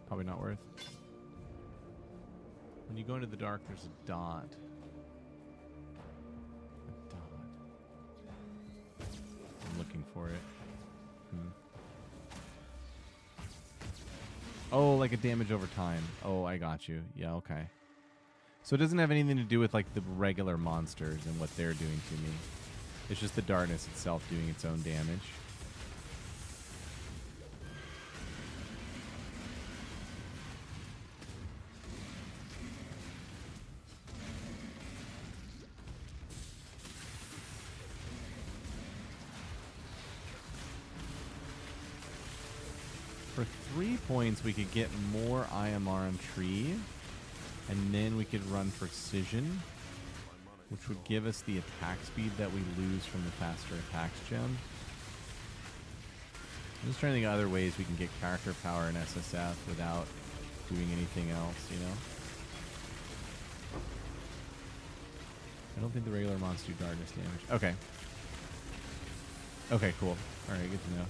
Probably not worth. When you go into the dark, there's a dot. A dot. I'm looking for it. Oh, like a damage over time. Oh, I got you. Yeah, okay. So it doesn't have anything to do with like the regular monsters and what they're doing to me. It's just the darkness itself doing its own damage. For 3 points, we could get more IMR on Tree, and then we could run Precision, which would give us the attack speed that we lose from the faster attacks gem. I'm just trying to think of other ways we can get character power in SSF without doing anything else, you know? I don't think the regular monsters do darkness damage. Okay. Okay, cool. All right, good to know.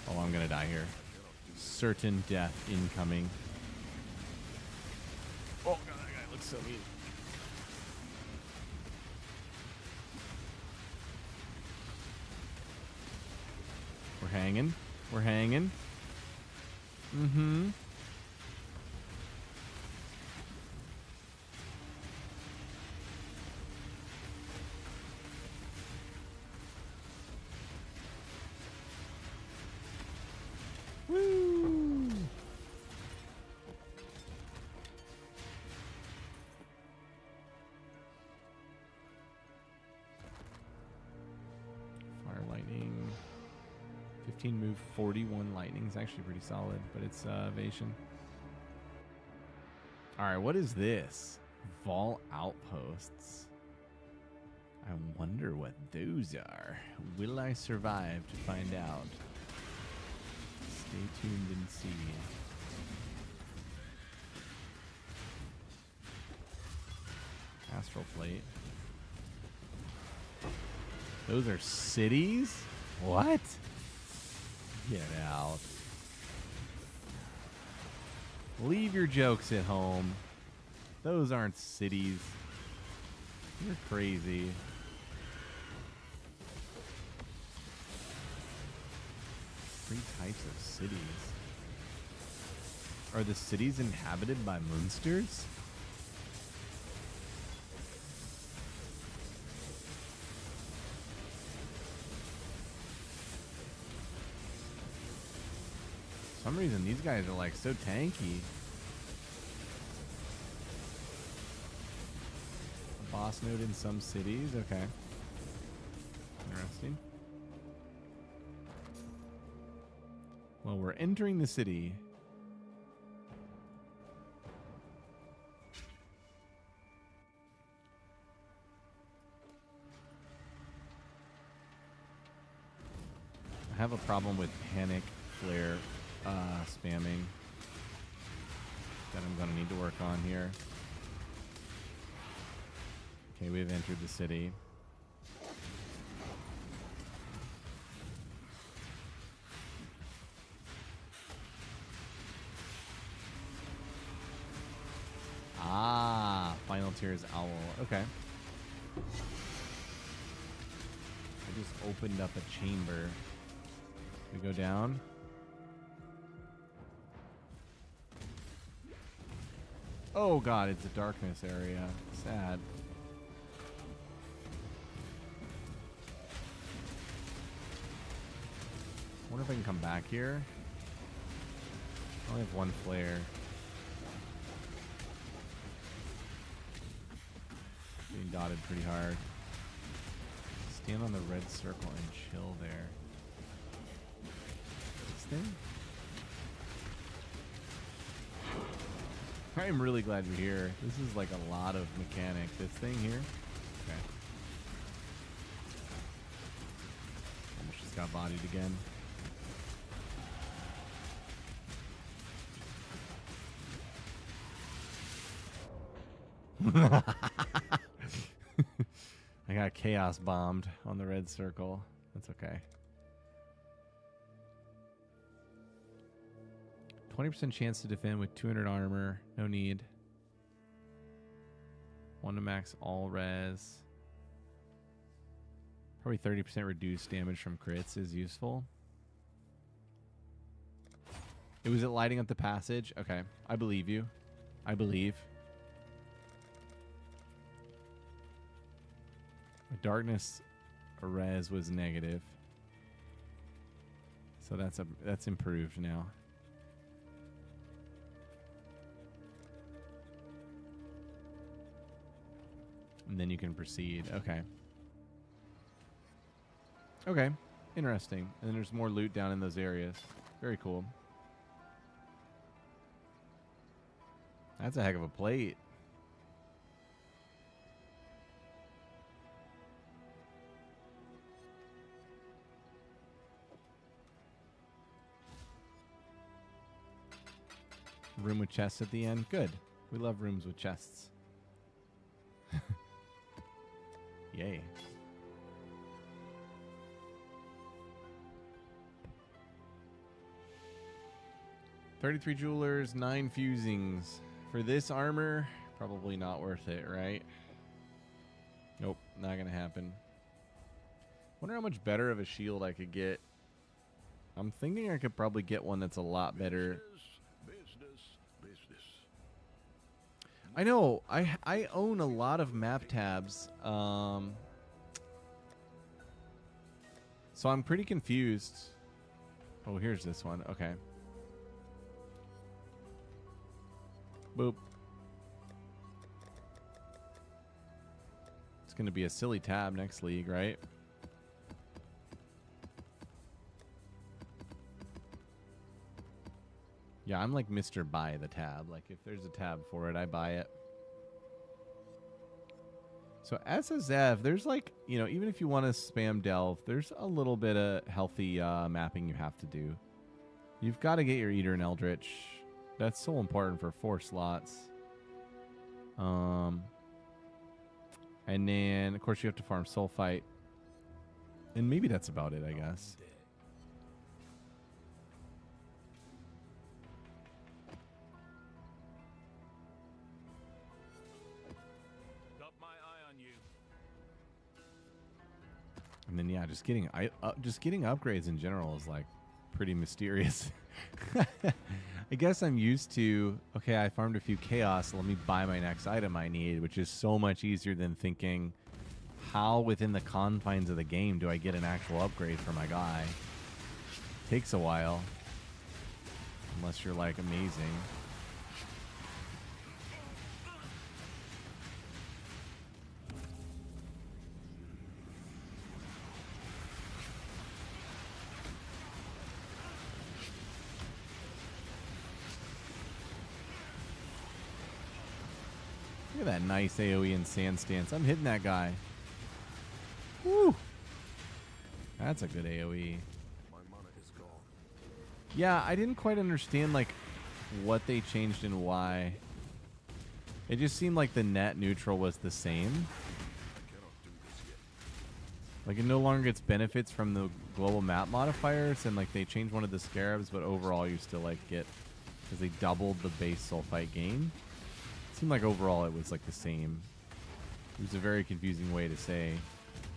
Oh, I'm gonna die here. Certain death incoming. Oh god, that guy looks so mean. We're hanging. We're hanging. Mm-hmm. Woo! Fire lightning. 15 move, 41 lightning is actually pretty solid, but it's evasion. All right, what is this? Vol outposts. I wonder what those are. Will I survive to find out? Stay tuned and see. Astral plate. Those are cities? What? Get out. Leave your jokes at home. Those aren't cities. You're crazy. Three types of cities. Are the cities inhabited by monsters? For some reason these guys are like so tanky. A boss node in some cities, okay. Interesting. Well, we're entering the city. I have a problem with panic flare spamming that I'm going to need to work on here. Okay, we've entered the city. Ah, final tier is owl. Okay. I just opened up a chamber. We go down. Oh god, it's a darkness area. Sad. I wonder if I can come back here. I only have one flare. Being dotted pretty hard. Stand on the red circle and chill there. This thing? I am really glad you're here. This is like a lot of mechanic. This thing here? Okay. Almost just got bodied again. I got chaos bombed on the red circle. That's okay. 20% chance to defend with 200 armor. No need. 1 to max all res. Probably 30% reduced damage from crits is useful. It was it lighting up the passage? Okay. I believe you. I believe. The darkness res was negative. So that's improved now. And then you can proceed. Okay. Okay. Interesting. And then there's more loot down in those areas. Very cool. That's a heck of a plate. Room with chests at the end. Good. We love rooms with chests. Yay. $33 jewelers, 9 fusings. For this armor, probably not worth it, right? Nope, not gonna happen. Wonder how much better of a shield I could get. I'm thinking I could probably get one that's a lot better. Business. I know. I own a lot of map tabs. So I'm pretty confused. Oh, here's this one. Okay. Boop. It's going to be a silly tab next league, right? Yeah, I'm like Mr. Buy the tab. Like, if there's a tab for it, I buy it. So SSF, there's like, you know, even if you want to spam delve, there's a little bit of healthy mapping you have to do. You've got to get your Eater and Eldritch. That's so important for 4 slots. And then, of course, you have to farm Soul Fight. And maybe that's about it, I guess. Got my eye on you. And then, yeah, just getting upgrades in general is like pretty mysterious. I guess I'm used to, okay, I farmed a few chaos, let me buy my next item I need, which is so much easier than thinking, how within the confines of the game do I get an actual upgrade for my guy? Takes a while. Unless you're like amazing. Look at that nice AoE and sand stance. I'm hitting that guy. Woo! That's a good AoE. My mana is gone. Yeah, I didn't quite understand like what they changed and why. It just seemed like the net neutral was the same. I cannot do this yet. Like it no longer gets benefits from the global map modifiers, and like they changed one of the scarabs, but overall you still like get, because they doubled the base soul fight gain. Seemed like overall it was like the same. It was a very confusing way to say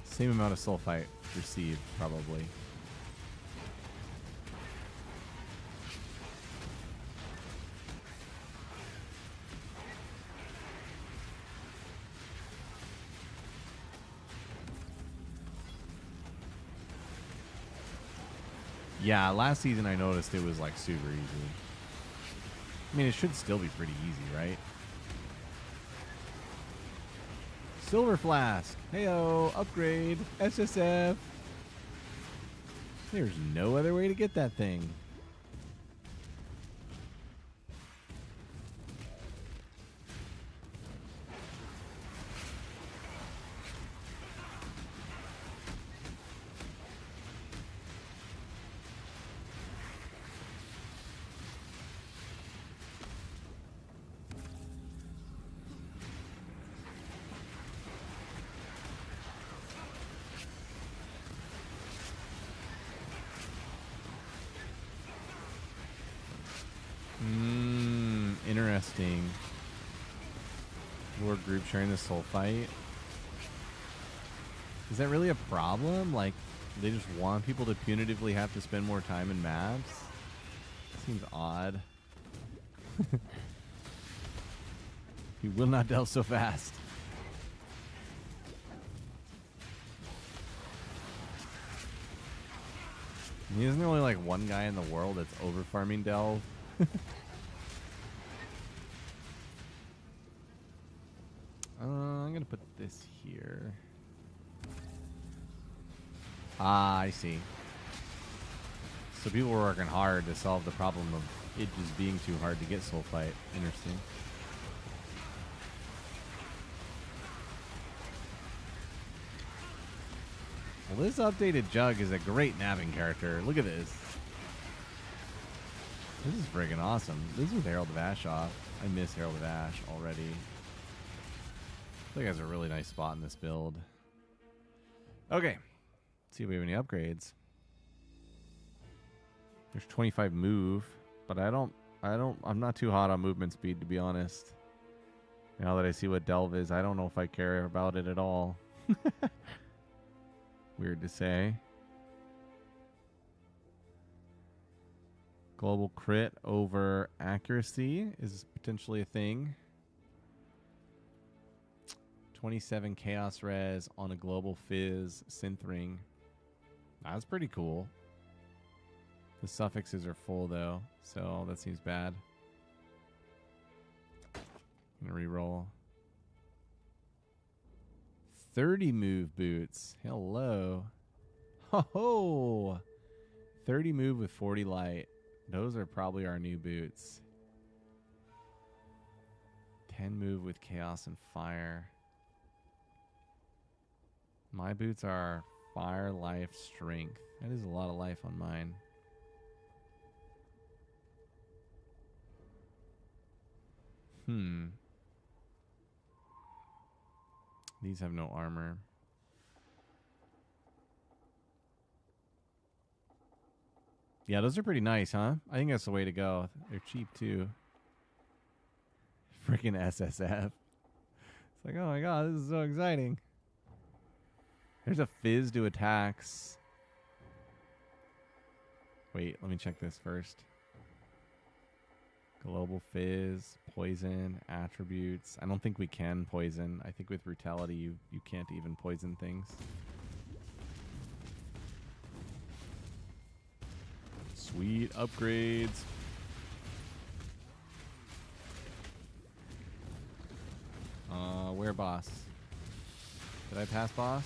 same amount of soul fight received, probably. Yeah, last season I noticed it was like super easy. I mean, it should still be pretty easy, right? Silver Flask. Heyo, upgrade. SSF. There's no other way to get that thing. Interesting. Lord group sharing the soul fight. Is that really a problem? Like, they just want people to punitively have to spend more time in maps? Seems odd. He will not delve so fast. Isn't there only like one guy in the world that's over farming delve? I'm gonna put this here. Ah, I see. So people were working hard to solve the problem of it just being too hard to get soul fight. Interesting. Well, this updated Jug is a great nabbing character. Look at this. This is friggin' awesome. This is with Herald of Ash off. I miss Herald of Ash already. I think has a really nice spot in this build. Okay. Let's see if we have any upgrades. There's 25 move, but I'm not too hot on movement speed, to be honest. Now that I see what Delve is, I don't know if I care about it at all. Weird to say. Global crit over accuracy is potentially a thing. 27 chaos res on a global fizz synth ring. That's pretty cool. The suffixes are full though, so that seems bad. I'm gonna reroll. 30 move boots. Hello. Ho ho! 30 move with 40 light. Those are probably our new boots. 10 move with chaos and fire. My boots are fire, life, strength. That is a lot of life on mine. These have no armor. Yeah, those are pretty nice, huh? I think that's the way to go. They're cheap too. Freaking SSF. It's like, oh my god, this is so exciting. There's a fizz to attacks. Wait, let me check this first. Global fizz, poison, attributes. I don't think we can poison. I think with brutality you can't even poison things. Sweet upgrades. Where boss? Did I pass boss?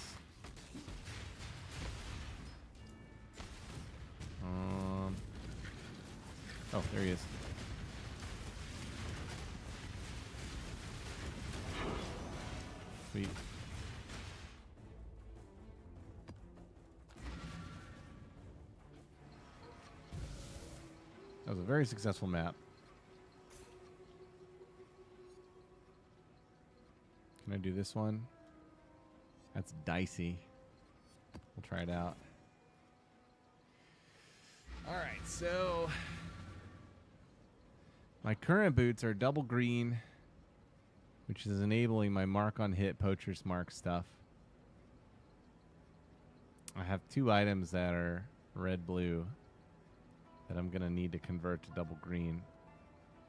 Oh, there he is. Sweet. That was a very successful map. Can I do this one? That's dicey. We'll try it out. Alright, so my current boots are double green, which is enabling my mark on hit poacher's mark stuff. I have 2 items that are red blue that I'm gonna need to convert to double green.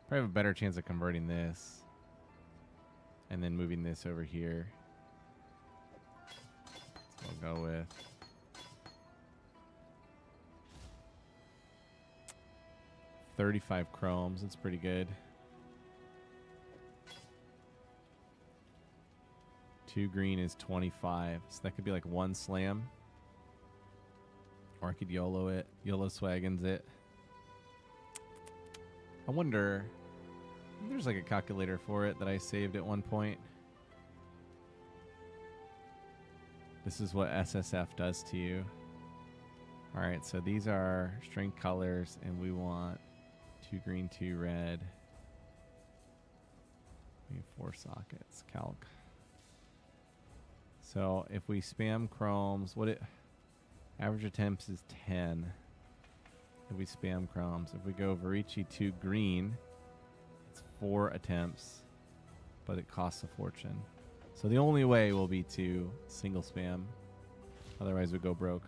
Probably have a better chance of converting this and then moving this over here. So I'll go with $35 chromes. That's pretty good. 2 green is 25. So that could be like 1 slam. Or I could YOLO it. YOLO swaggins it. I wonder, there's like a calculator for it that I saved at one point. This is what SSF does to you. Alright, so these are string colors, and we want 2 green, 2 red. We have 4 sockets. Calc. So if we spam chromes, average attempts is 10. If we spam chromes, if we go Varici 2 green, it's 4 attempts, but it costs a fortune. So the only way will be to single spam. Otherwise we go broke.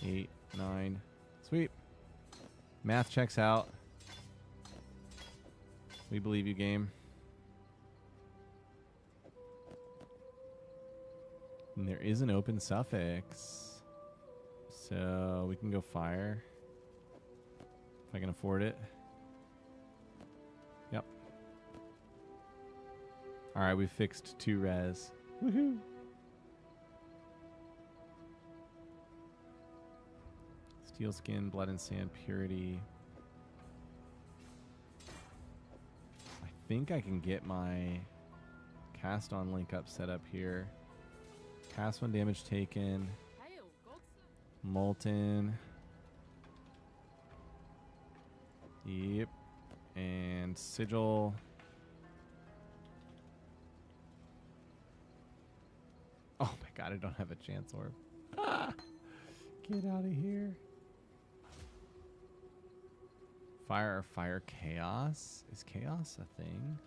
Eight, 9. Sweet. Math checks out. We believe you, game. And there is an open suffix. So we can go fire. If I can afford it. Yep. Alright, we fixed 2 res. Woohoo! Steel skin, blood and sand, purity. I think I can get my cast on link up set up here. Cast 1 damage taken. Hail, Godson. Molten. Yep. And Sigil. Oh my god, I don't have a chance orb. Ah, get out of here. Fire chaos? Is chaos a thing?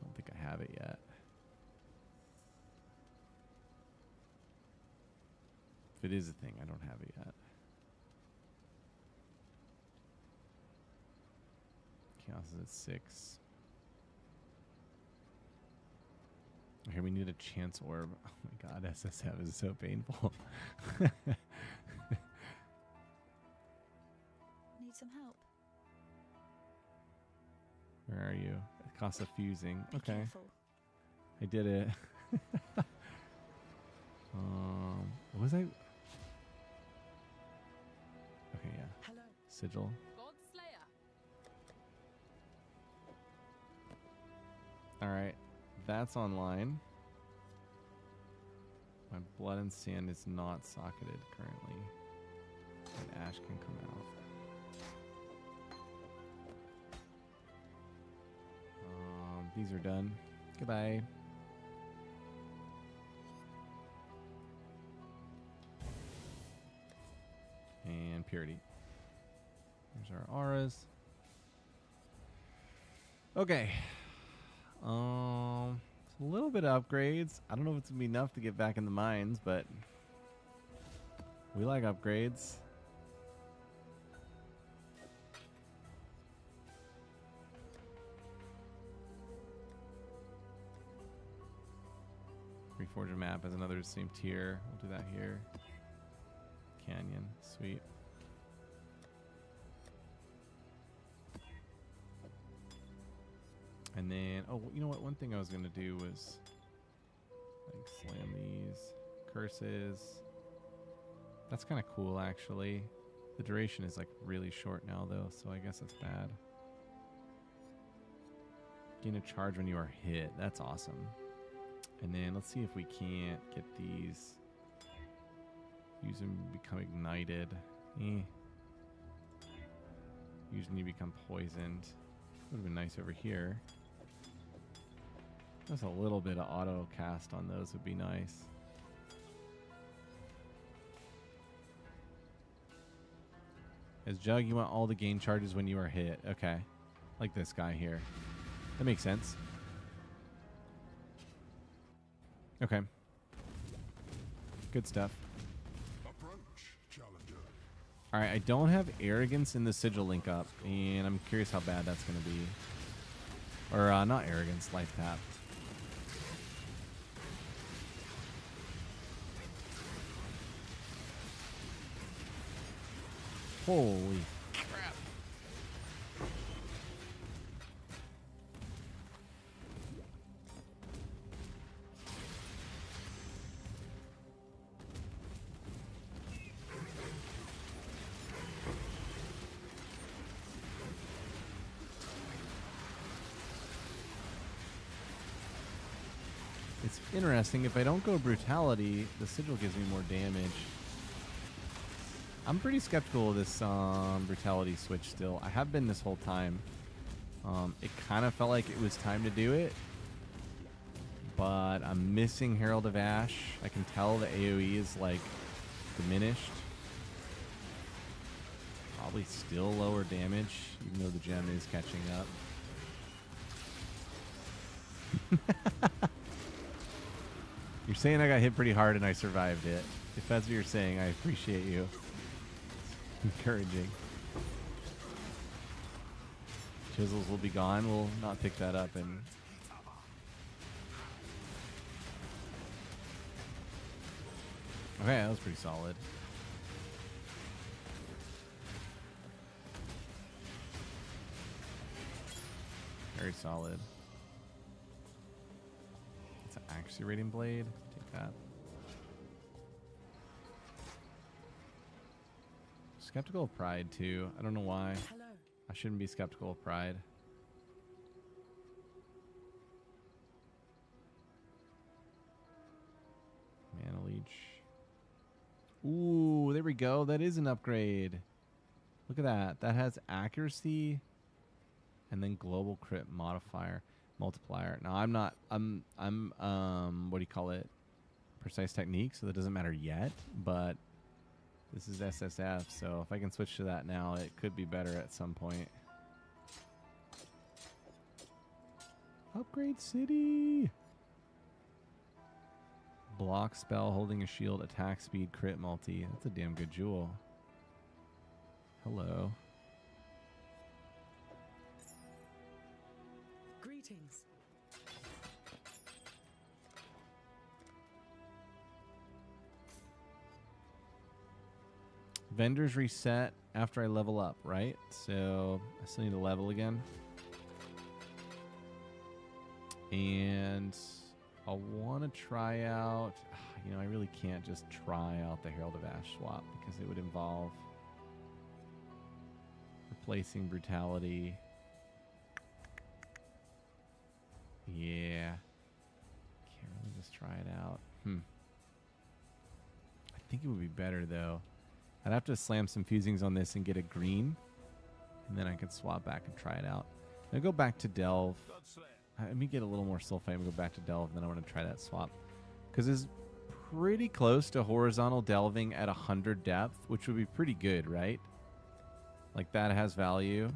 I don't think I have it yet. If it is a thing, I don't have it yet. Chaos is at 6. Here we need a chance orb. Oh my god, SSF is so painful. Need some help. Where are you? It costs a fusing. Be Okay. careful. I did it. What was I? Okay, yeah. Hello. Sigil. God Slayer. Alright. That's online. My blood and sand is not socketed currently. And ash can come out. These are done. Goodbye. And purity. There's our auras. Okay. It's a little bit of upgrades. I don't know if it's gonna be enough to get back in the mines, but we like upgrades. Reforge a map as another same tier. We'll do that here. Canyon, sweet. And then, oh, you know what? One thing I was gonna do was like slam these curses. That's kind of cool, actually. The duration is like really short now, though, so I guess that's bad. Gain a charge when you are hit. That's awesome. And then let's see if we can't get these. Use them become ignited. Usually you become poisoned. Would have been nice over here. Just a little bit of auto cast on those would be nice. As Jug, you want all the gain charges when you are hit. Okay. Like this guy here. That makes sense. Okay. Good stuff. Approach, challenger. Alright, I don't have arrogance in the sigil link up, and I'm curious how bad that's going to be. Or, not arrogance, life tap. Holy crap. It's interesting. If I don't go brutality, the sigil gives me more damage. I'm pretty skeptical of this brutality switch still. I have been this whole time. It kind of felt like it was time to do it. But I'm missing Herald of Ash. I can tell the AoE is like diminished. Probably still lower damage, even though the gem is catching up. You're saying I got hit pretty hard and I survived it. If that's what you're saying, I appreciate you. Encouraging. Chisels will be gone. We'll not pick that up. And okay, that was pretty solid. Very solid. It's an accelerating blade. Take that. Skeptical of pride too. I don't know why. Hello. I shouldn't be skeptical of pride. Mana leech. Ooh, there we go. That is an upgrade. Look at that. That has accuracy and then global crit modifier multiplier. Now I'm what do you call it? Precise technique, so that doesn't matter yet, but this is SSF, so if I can switch to that now, it could be better at some point. Upgrade city. Block spell, holding a shield, attack speed, crit multi. That's a damn good jewel. Hello. Greetings. Vendors reset after I level up, right? So I still need to level again. And I'll want to try out, you know, I really can't just try out the Herald of Ash swap because it would involve replacing brutality. Yeah. Can't really just try it out. I think it would be better though. I'd have to slam some fusings on this and get a green, and then I could swap back and try it out. I'll go back to Delve. Let me get a little more sulfite and go back to Delve, and then I want to try that swap. Because it's pretty close to horizontal delving at 100 depth, which would be pretty good, right? Like, that has value.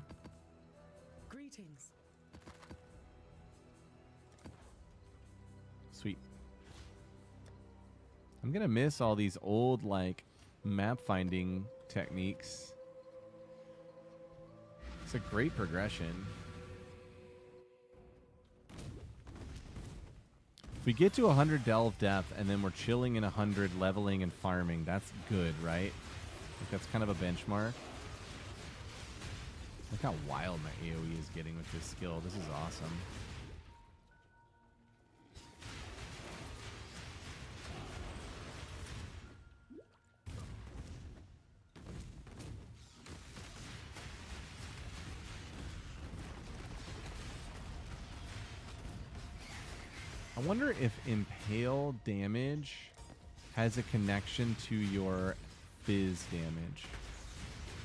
Greetings. Sweet. I'm going to miss all these old, like, map finding techniques. It's a great progression. If we get to 100 delve depth and then we're chilling in 100 leveling and farming, that's good, right? Like, that's kind of a benchmark. Look how wild my AoE is getting with this skill. This is awesome. I wonder if impale damage has a connection to your fizz damage.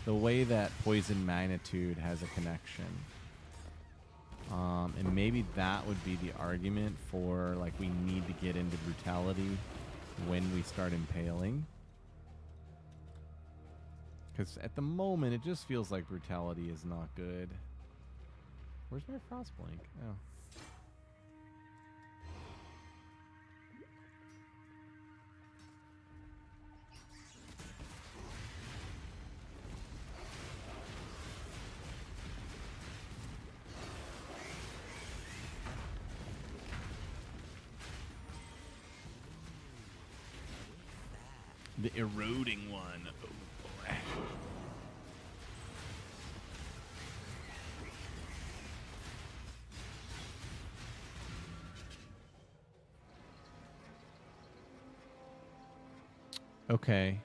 The way that poison magnitude has a connection. And maybe that would be the argument for, like, we need to get into brutality when we start impaling. Because at the moment, it just feels like brutality is not good. Where's my Frostblink? Oh. The eroding one. Oh boy. Okay.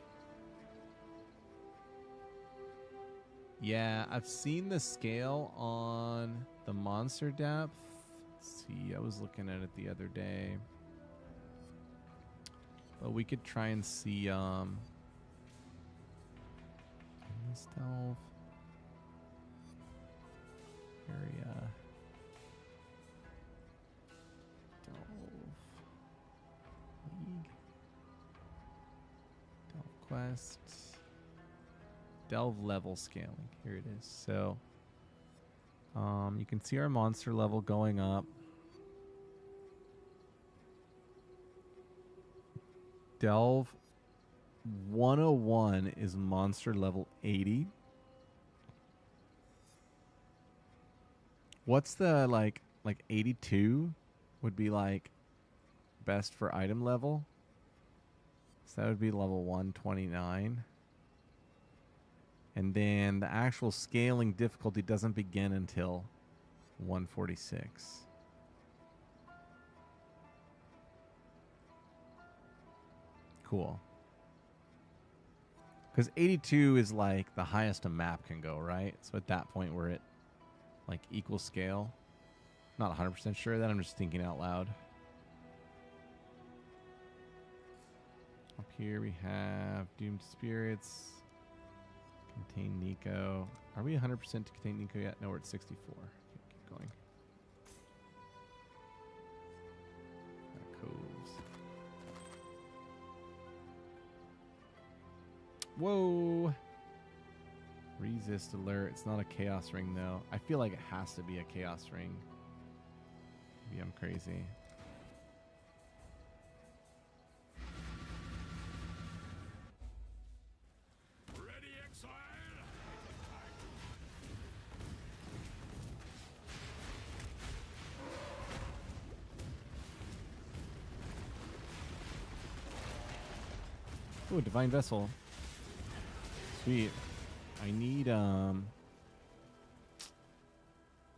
Yeah, I've seen the scale on the monster depth. Let's see, I was looking at it the other day. But we could try and see in this delve area. Delve League. Delve Quest. Delve level scaling. Here it is. So you can see our monster level going up. Delve 101 is monster level 80. What's the like 82 would be like best for item level? So that would be level 129. And then the actual scaling difficulty doesn't begin until 146. Cool. Because 82 is like the highest a map can go, right? So at that point we're at like equal scale. Not 100% sure of that. I'm just thinking out loud. Up here we have Doomed Spirits. Contain Nico. Are we 100% to contain Nico yet? No, we're at 64. Keep going. Coves. Whoa! Resist alert. It's not a chaos ring though. I feel like it has to be a chaos ring. Maybe I'm crazy. Ready, exile? Ooh, Divine Vessel. Sweet. I need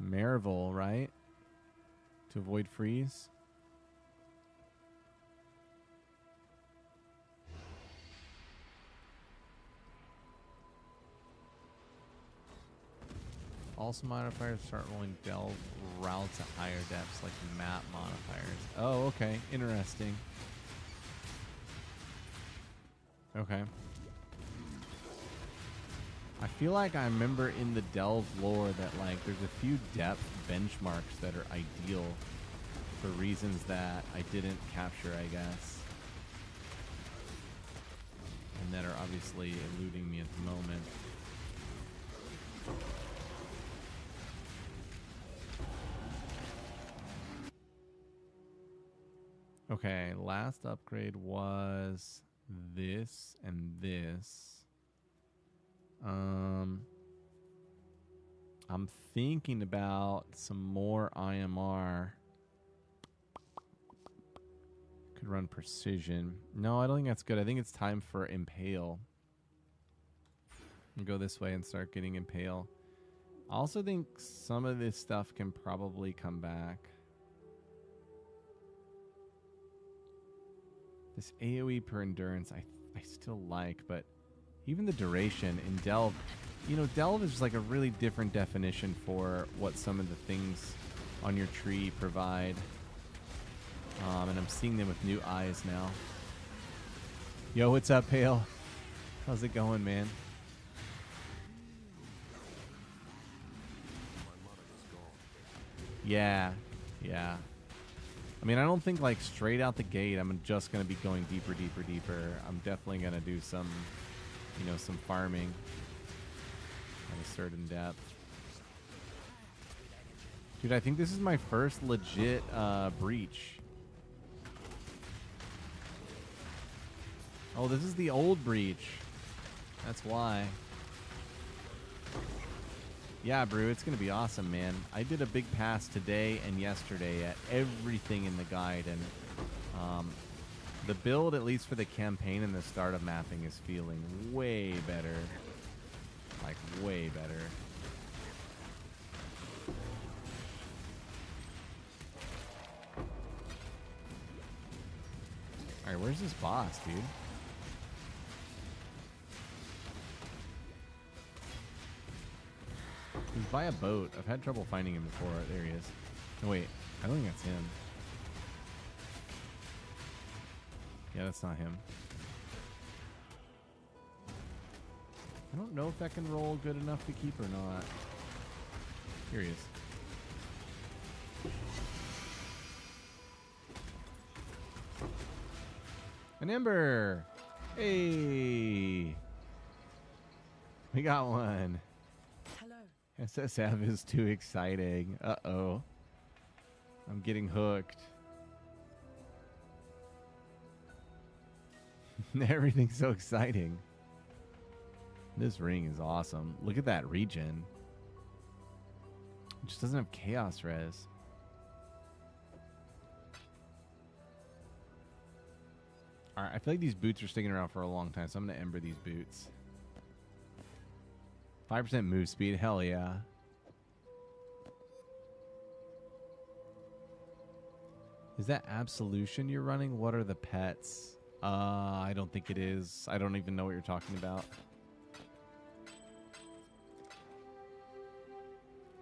Marival, right? To avoid freeze. Also modifiers start rolling delve routes at higher depths like map modifiers. Oh, okay. Interesting. Okay. I feel like I remember in the delve lore that like there's a few depth benchmarks that are ideal for reasons that I didn't capture, I guess. And that are obviously eluding me at the moment. Okay, last upgrade was this and this. I'm thinking about some more IMR. Could run precision. No, I don't think that's good. I think it's time for impale. And go this way and start getting impale. I also think some of this stuff can probably come back. This AoE per endurance I still like, but even the duration in Delve, you know, Delve is just like a really different definition for what some of the things on your tree provide. And I'm seeing them with new eyes now. Yo, what's up, Pale? How's it going, man? Yeah, yeah. I mean, I don't think like straight out the gate I'm just going to be going deeper, deeper, deeper. I'm definitely going to do some, you know, some farming at a certain depth. Dude, I think this is my first legit breach. Oh, this is the old breach. That's why. Yeah, Brew, it's going to be awesome, man. I did a big pass today and yesterday at everything in the guide, and the build, at least for the campaign and the startup mapping, is feeling way better. Like, way better. Alright, where's this boss, dude? He's by a boat. I've had trouble finding him before. There he is. No, wait. I don't think that's him. Yeah, that's not him. I don't know if that can roll good enough to keep or not. Here he is. An ember! Hey! We got one. Hello. SSF is too exciting. Uh-oh. I'm getting hooked. Everything's so exciting. This ring is awesome. Look at that regen. It just doesn't have chaos res. Alright, I feel like these boots are sticking around for a long time, so I'm going to ember these boots. 5% move speed, hell yeah. Is that Absolution you're running? What are the pets? I don't think it is. I don't even know what you're talking about.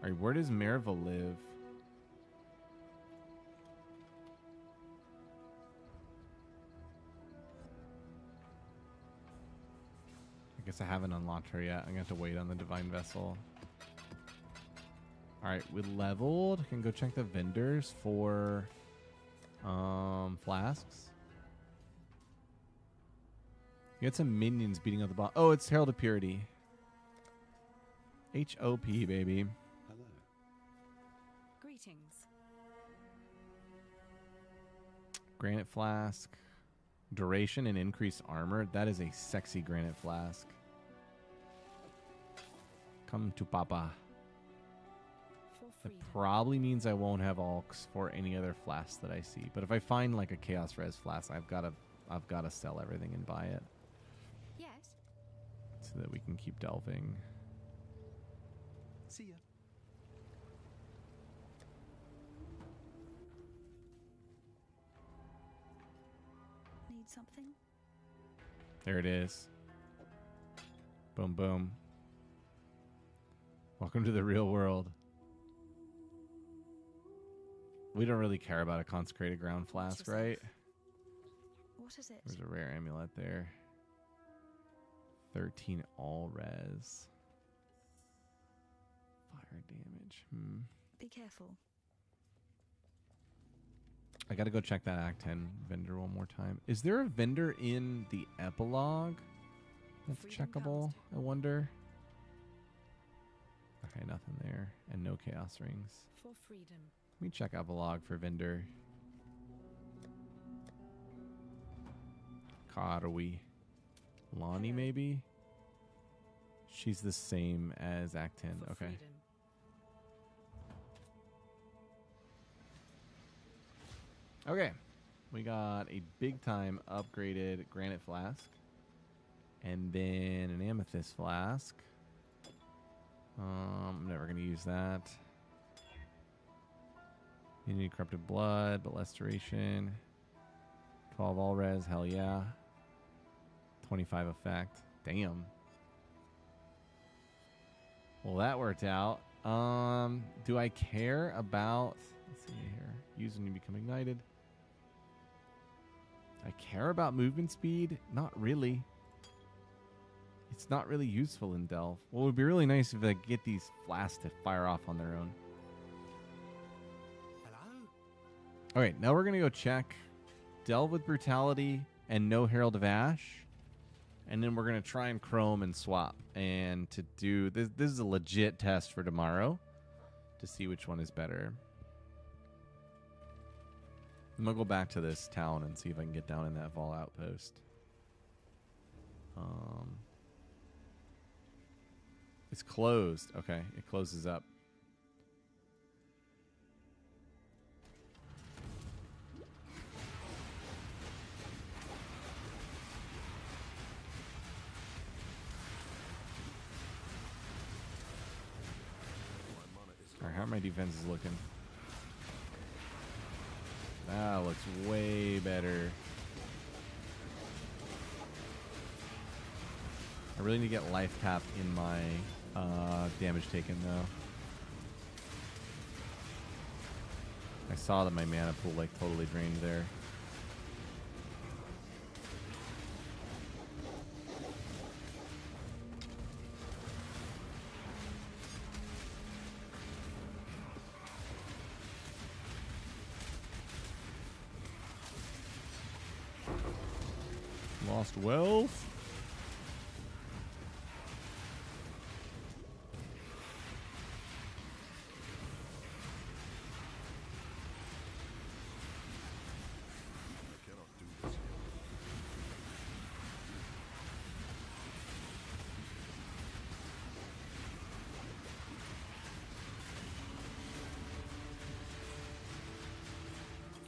Alright, where does Marival live? guess I haven't unlocked her yet. I'm gonna have to wait on the divine vessel. All right, we leveled. Can go check the vendors for flasks. You got some minions beating up the boss. Oh, it's Herald of Purity. HOP, baby. Hello. Greetings. Granite flask. Duration and increased armor. That is a sexy granite flask. Come to Papa. For That freedom. probably means I won't have alks for any other flasks that I see. But if I find like a Chaos Res flask, I've gotta sell everything and buy it Yes. so that we can keep delving. See ya. Need something? There it is. Boom, boom. Welcome to the real world. We don't really care about a consecrated ground flask, yourself. right? What is it? There's a rare amulet there. 13 all res. Fire damage. Be careful. I gotta go check that Act 10 vendor one more time. Is there a vendor in the epilogue that's Freedom checkable? housed. I wonder. Okay, nothing there. And no chaos rings. For freedom. Let me check epilogue for vendor. Karawi. Lonnie, Hello. maybe? She's the same as Act 10. For Okay. freedom. Okay. We got a big time upgraded granite flask. And then an amethyst flask. I'm never going to use that. You need corrupted blood, but less duration. 12 all res, hell yeah. 25 effect. Damn. Well, that worked out. Do I care about... Let's see here. Use when you become ignited. I care about movement speed? Not really. It's not really useful in Delve. Well, it would be really nice if I could get these flasks to fire off on their own. Hello? All right, now we're going to go check Delve with Brutality and no Herald of Ash. And then we're going to try and Chrome and swap. And to do this, this is a legit test for tomorrow to see which one is better. I'm going to go back to this town and see if I can get down in that Vol outpost. It's closed. Okay, it closes up. Alright, how are my defenses looking? That looks way better. I really need to get life cap in my damage taken though. I saw that my mana pool like totally drained there. Lost wealth.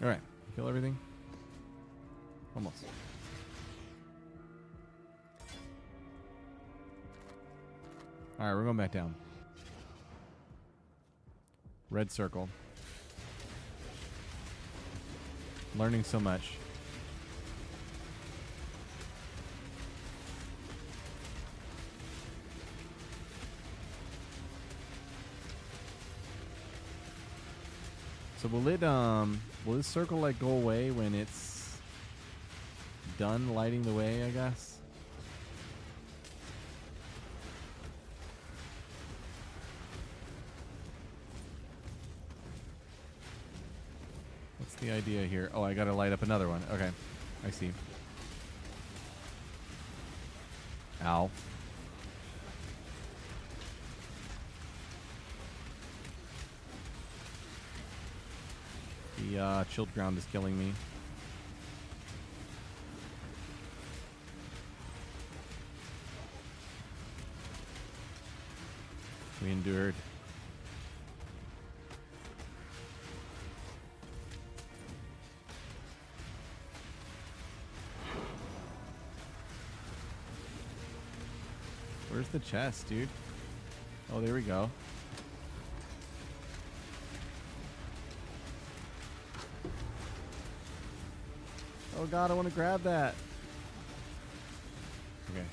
All right, kill everything. Almost. All right, we're going back down. Red circle. Learning so much. So will this circle like go away when it's done lighting the way, I guess? the idea here? Oh, I gotta light up another one. Okay. I see. Ow. The chilled ground is killing me. We endured. Where's the chest, dude? Oh, there we go. Oh god, I want to grab that. Okay.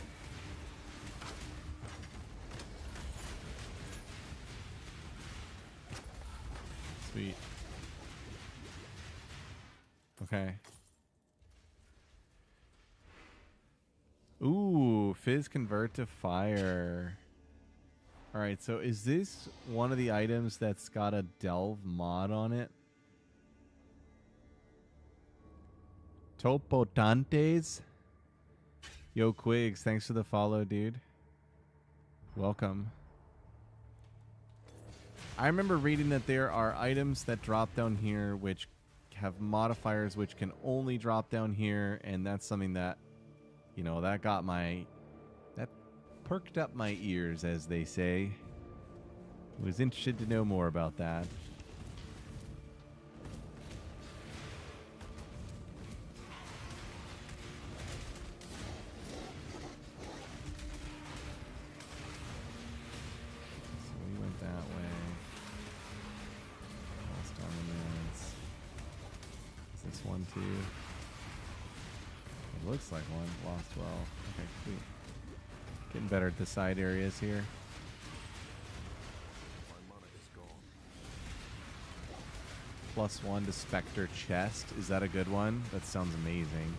Sweet. Okay. Ooh, fizz convert to fire. All right, so is this one of the items that's got a delve mod on it? Topotantes? Yo, Quigs, thanks for the follow, dude. Welcome. I remember reading that there are items that drop down here which have modifiers which can only drop down here, and that's something that, you know, that perked up my ears, as they say. Was interested to know more about that. So we went that way. Lost ornaments. Is this one too? It looks like one. Lost well. Okay, sweet. Getting better at the side areas here. +1 to Spectre chest. Is that a good one? That sounds amazing.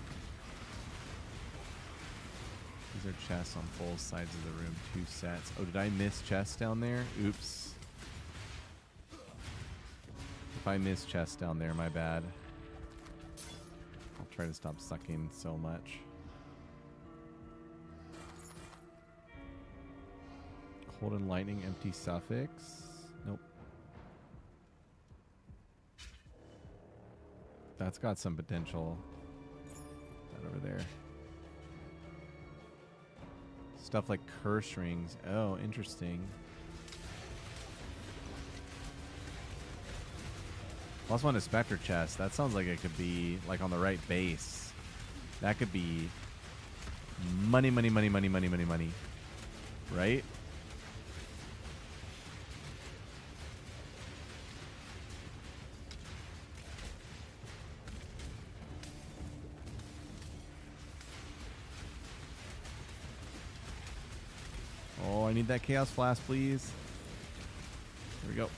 These are chests on both sides of the room. 2 sets. Oh, did I miss chests down there? Oops. If I miss chests down there, my bad. I'll try to stop sucking so much. Cold and lightning, empty suffix. Nope. That's got some potential. That over there. Stuff like curse rings. Oh, interesting. +1 to Spectre chest. That sounds like it could be like on the right base. That could be money, money, money, money, money, money, money. Right? Oh, I need that Chaos Flask, please. Here we go.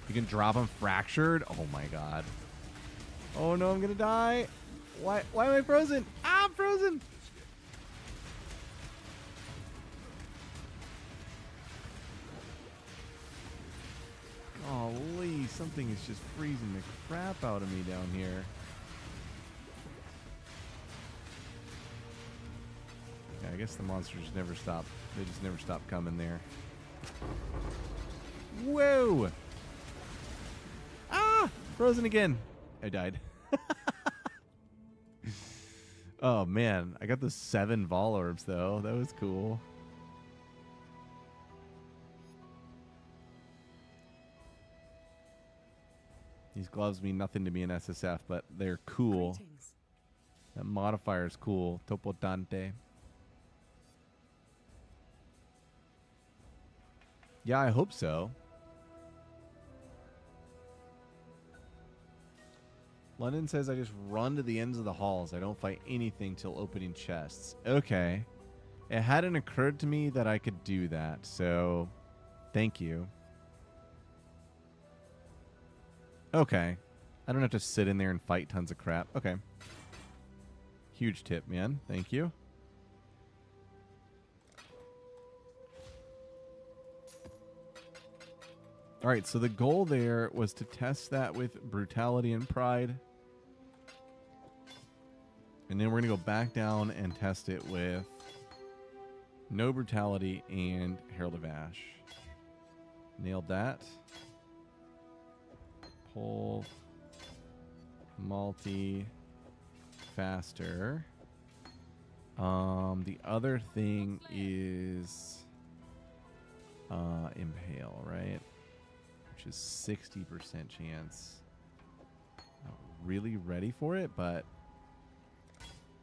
You can drop them fractured? Oh my god. Oh no, I'm gonna die. Why am I frozen? Ah, I'm frozen! Golly, something is just freezing the crap out of me down here. Yeah, I guess the monsters never stop. They just never stop coming there. Whoa! Ah! Frozen again. I died. Oh, man. I got the 7 Vol Orbs, though. That was cool. These gloves mean nothing to me in SSF, but they're cool. Greetings. That modifier is cool. Topotante. Yeah, I hope so. London says I just run to the ends of the halls. I don't fight anything till opening chests. Okay. It hadn't occurred to me that I could do that, so thank you. Okay. I don't have to sit in there and fight tons of crap. Okay. Huge tip, man. Thank you. All right, so the goal there was to test that with brutality and pride. And then we're going to go back down and test it with no brutality and Herald of Ash. Nailed that. Pull. Multi. Faster. The other thing is Impale, right? Which is 60% chance. Not really ready for it, but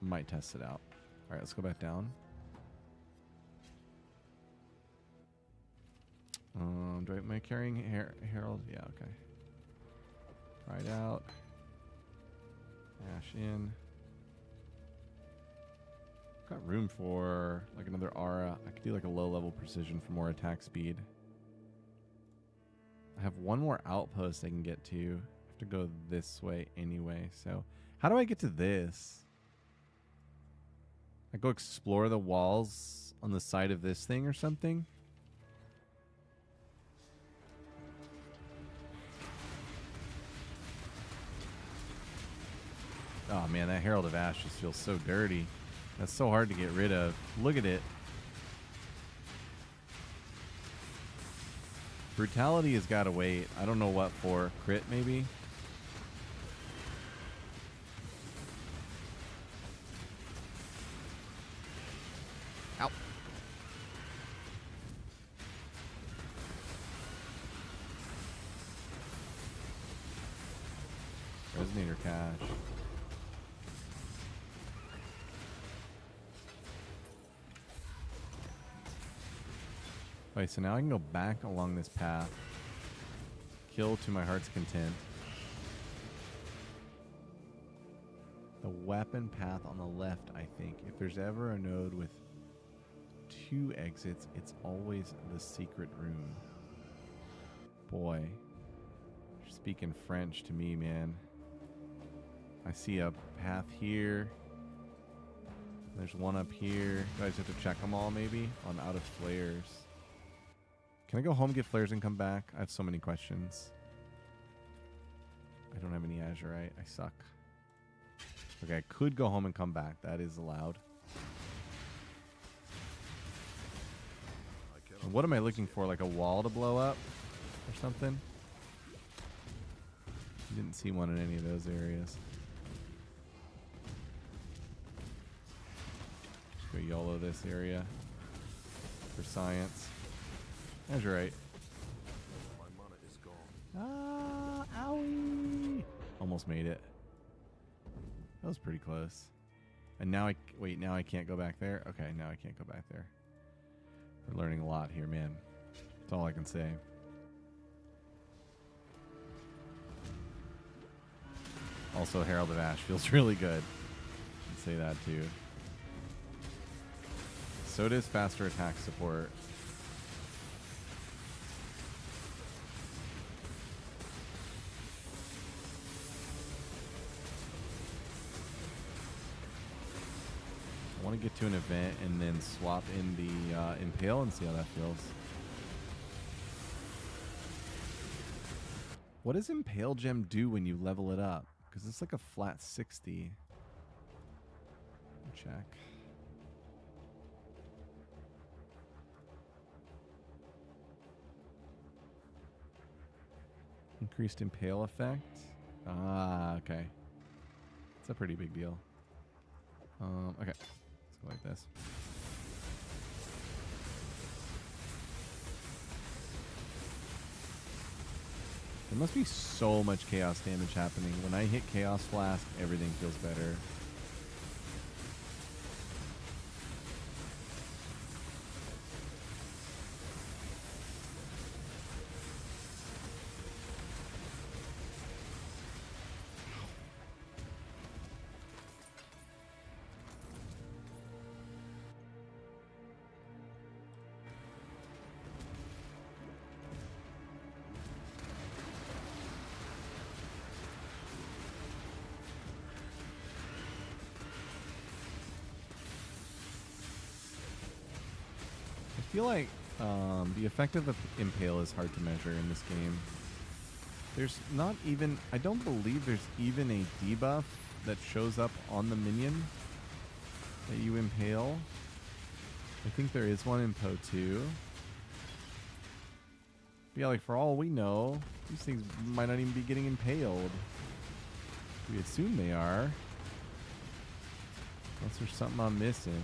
might test it out. All right, let's go back down. Am I carrying Herald? Yeah, okay. Right out. Ash in. Got room for like another aura. I could do like a low level precision for more attack speed. I have one more outpost I can get to. I have to go this way anyway. So how do I get to this? I go explore the walls on the side of this thing or something? Oh man, that Herald of Ash just feels so dirty. That's so hard to get rid of. Look at it. Brutality has got to wait. I don't know what for. Crit, maybe? Ow. Resonator cache. Wait, so now I can go back along this path. Kill to my heart's content. The weapon path on the left, I think. If there's ever a node with 2 exits, it's always the secret room. Boy. You're speaking French to me, man. I see a path here. There's one up here. Do I just have to check them all, maybe? I'm out of flares. Can I go home, get flares, and come back? I have so many questions. I don't have any Azurite. I suck. Okay, I could go home and come back. That is allowed. And what am I looking for? Like a wall to blow up? Or something? Didn't see one in any of those areas. Just go YOLO this area. For science. Azurite. My mana is gone. Owie. Almost made it. That was pretty close. And now now I can't go back there? Okay, now I can't go back there. We're learning a lot here, man. That's all I can say. Also, Herald of Ash feels really good. I'd say that too. So does faster attack support. I want to get to an event and then swap in the Impale and see how that feels. What does Impale Gem do when you level it up? Because it's like a flat 60. Check. Increased Impale effect. Ah, okay. It's a pretty big deal. Okay. Let's go like this. There must be so much chaos damage happening. When I hit Chaos Flask, everything feels better. I feel like The effect of the impale is hard to measure in this game. There's not even, I don't believe there's even a debuff that shows up on the minion that you impale. I think there is one in Poe 2. But yeah, like for all we know, these things might not even be getting impaled. We assume they are. Unless there's something I'm missing.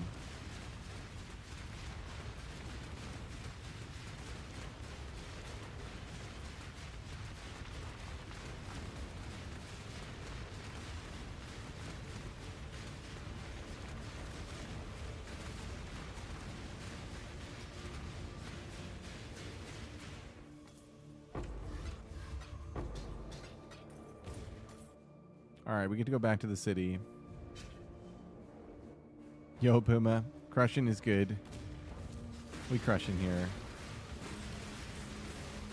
Alright, we get to go back to the city. Yo, Puma. Crushing is good. We crushing here.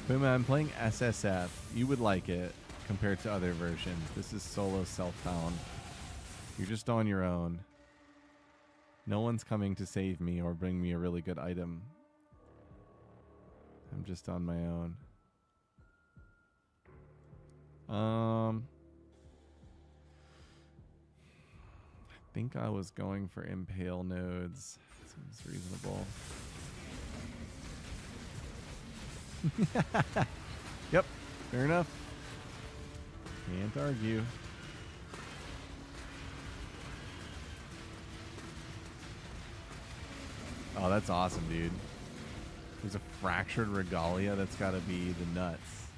Puma, I'm playing SSF. You would like it compared to other versions. This is solo self-found. You're just on your own. No one's coming to save me or bring me a really good item. I'm just on my own. I think I was going for impale nodes. Seems reasonable. Yep, fair enough. Can't argue. Oh, that's awesome, dude. There's a fractured regalia. That's got to be the nuts.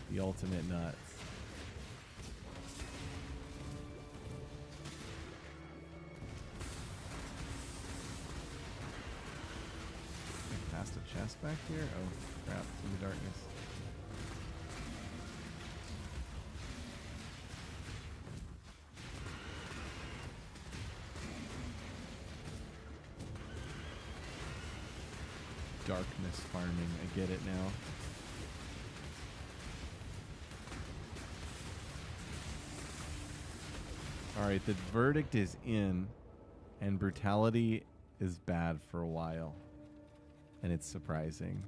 The ultimate nuts. Past a chest back here? Oh, crap. It's in the darkness. Darkness farming. I get it now. Alright, the verdict is in, and brutality is bad for a while. And it's surprising.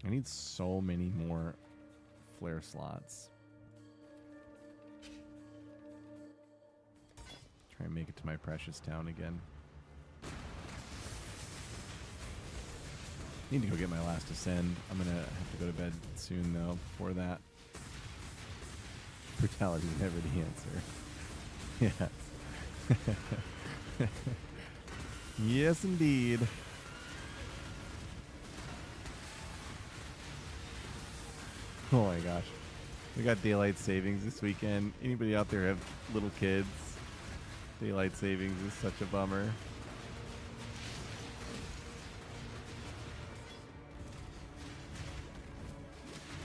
I need so many more flare slots. Try and make it to my precious town again. Need to go get my last ascend. I'm gonna have to go to bed soon though. Before that, brutality is never the answer. Yes. Yes, indeed. Oh my gosh. We got daylight savings this weekend. Anybody out there have little kids? Daylight savings is such a bummer.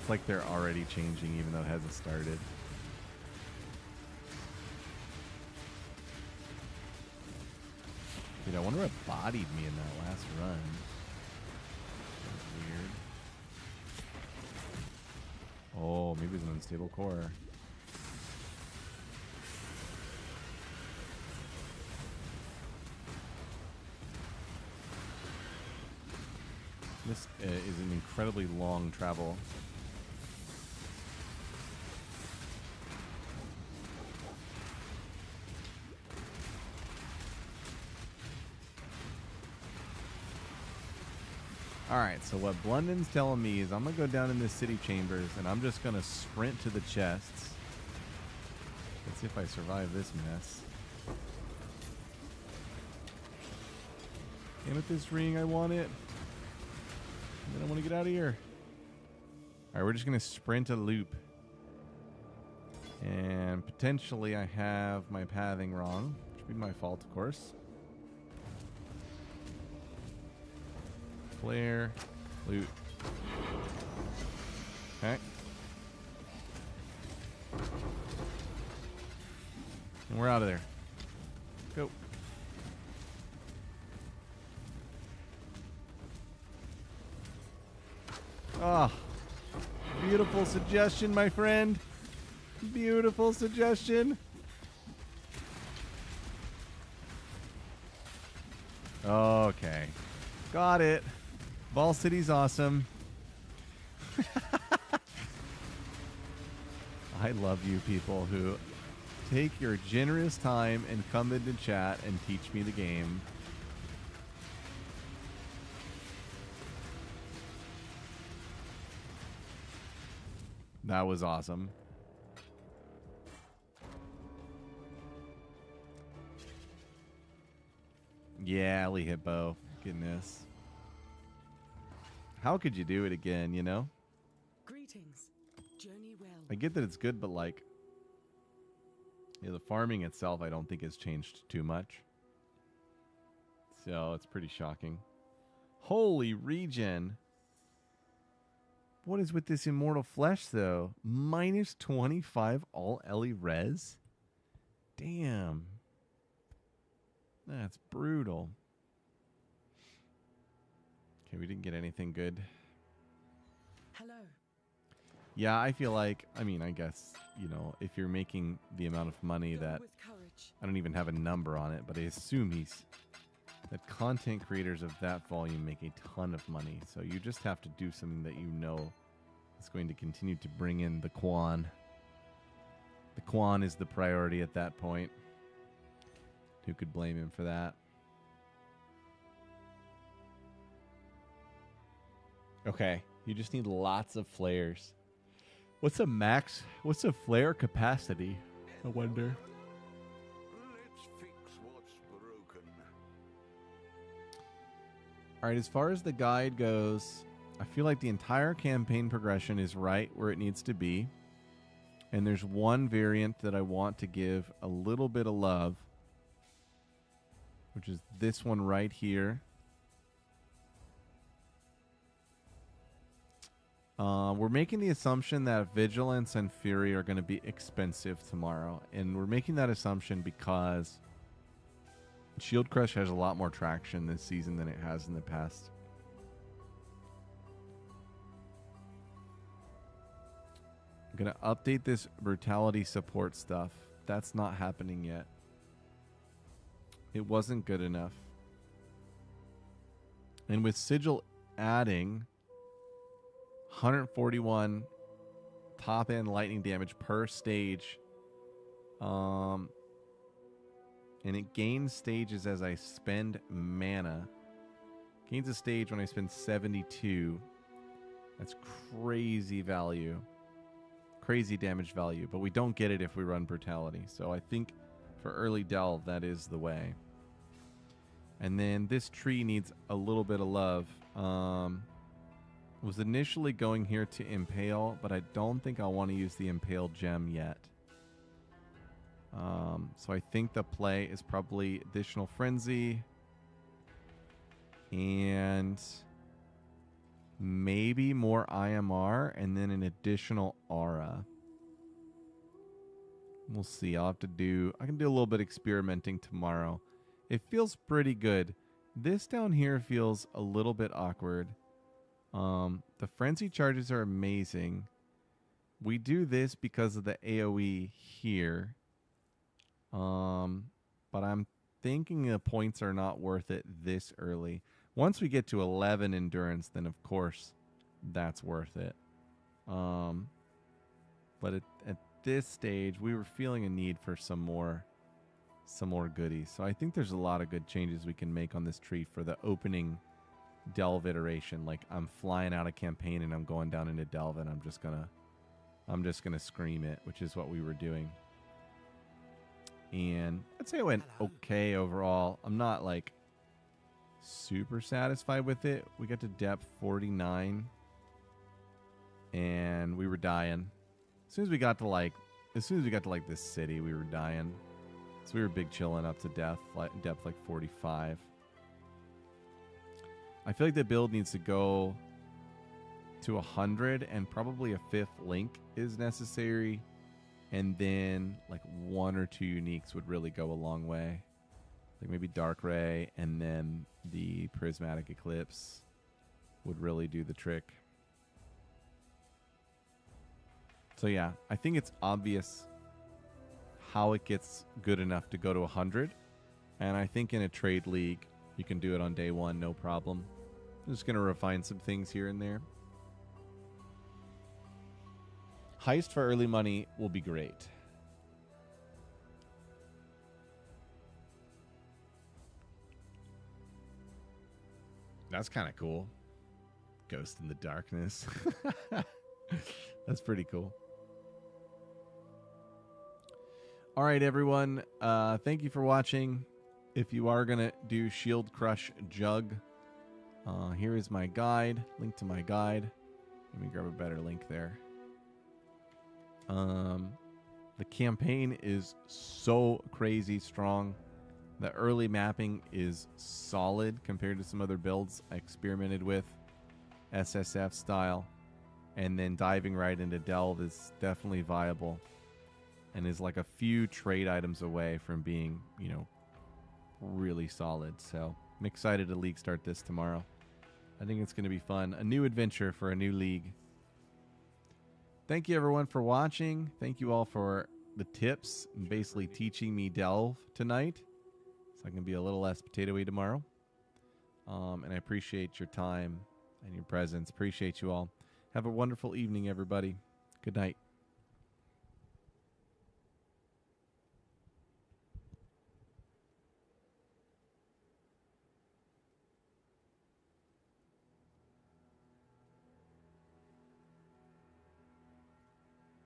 It's like they're already changing even though it hasn't started. Dude, I wonder what bodied me in that last run. That was weird. Oh, maybe it was an unstable core. This is an incredibly long travel. Alright, so what Blundin's telling me is I'm going to go down in this city chambers and I'm just going to sprint to the chests. Let's see if I survive this mess. Damn it, this ring, I want it. And then I want to get out of here. Alright, we're just going to sprint a loop. And potentially I have my pathing wrong, which would be my fault, of course. Flare, loot. Okay. And we're out of there. Go. Ah, beautiful suggestion, my friend. Beautiful suggestion. Okay. Got it. Ball City's awesome. I love you people who take your generous time and come into chat and teach me the game. That was awesome. Yeah, Alley Hippo. Goodness. How could you do it again, you know? Greetings. Journey well. I get that it's good, but like, yeah, the farming itself, I don't think has changed too much. So it's pretty shocking. Holy regen. What is with this immortal flesh, though? Minus 25 all Ellie res? Damn. That's brutal. Okay, we didn't get anything good. Hello. Yeah, I feel like, I mean, I guess, you know, if you're making the amount of money Go that, with courage. I don't even have a number on it, but I assume that content creators of that volume make a ton of money. So you just have to do something that you know is going to continue to bring in the Quan. The Quan is the priority at that point. Who could blame him for that? Okay, you just need lots of flares. What's a max? What's a flare capacity? I wonder. Let's fix what's broken. All right, as far as the guide goes, I feel like the entire campaign progression is right where it needs to be. And there's one variant that I want to give a little bit of love, which is this one right here. We're making the assumption that Vigilance and Fury are going to be expensive tomorrow. And we're making that assumption because Shield Crush has a lot more traction this season than it has in the past. I'm going to update this brutality support stuff. That's not happening yet. It wasn't good enough. And with Sigil adding 141 top end lightning damage per stage, and it gains stages as I spend mana. Gains a stage when I spend 72. That's crazy value. Crazy damage value. But we don't get it if we run brutality. So I think for early delve, that is the way. And then this tree needs a little bit of love. Was initially going here to impale, but I don't think I want to use the impale gem yet. So I think the play is probably additional frenzy and maybe more IMR and then an additional aura. We'll see. I can do a little bit experimenting tomorrow. It feels pretty good. This down here feels a little bit awkward. The frenzy charges are amazing. We do this because of the AoE here. But I'm thinking the points are not worth it this early. Once we get to 11 endurance, then of course that's worth it. But at this stage, we were feeling a need for some more goodies. So I think there's a lot of good changes we can make on this tree for the opening delve iteration. Like I'm flying out of campaign and I'm going down into delve and I'm just gonna scream it, which is what we were doing. And I'd say it went okay overall. I'm not like super satisfied with it. We got to depth 49 and we were dying. As soon as we got to like this city, we were dying. So we were big chilling up to depth like 45. I feel like the build needs to go to 100 and probably a 5th link is necessary. And then like 1 or 2 uniques would really go a long way. Like maybe Dark Ray and then the Prismatic Eclipse would really do the trick. So yeah, I think it's obvious how it gets good enough to go to 100. And I think in a trade league, You can do it on day one, no problem. I'm just going to refine some things here and there. Heist for early money will be great. That's kind of cool. Ghost in the darkness. That's pretty cool. All right, everyone. Thank you for watching. If you are going to do Shield Crush Jug, here is my guide. Link to my guide. Let me grab a better link there. The campaign is so crazy strong. The early mapping is solid compared to some other builds I experimented with, SSF style. And then diving right into Delve is definitely viable and is like a few trade items away from being, you know, really solid. So I'm excited to league start this tomorrow. I think it's going to be fun. A new adventure for a new league. Thank you, everyone, for watching. Thank you all for the tips and basically teaching me Delve tonight, so I can be a little less potatoey tomorrow. And I appreciate your time and your presence. Appreciate you all. Have a wonderful evening, everybody. Good night.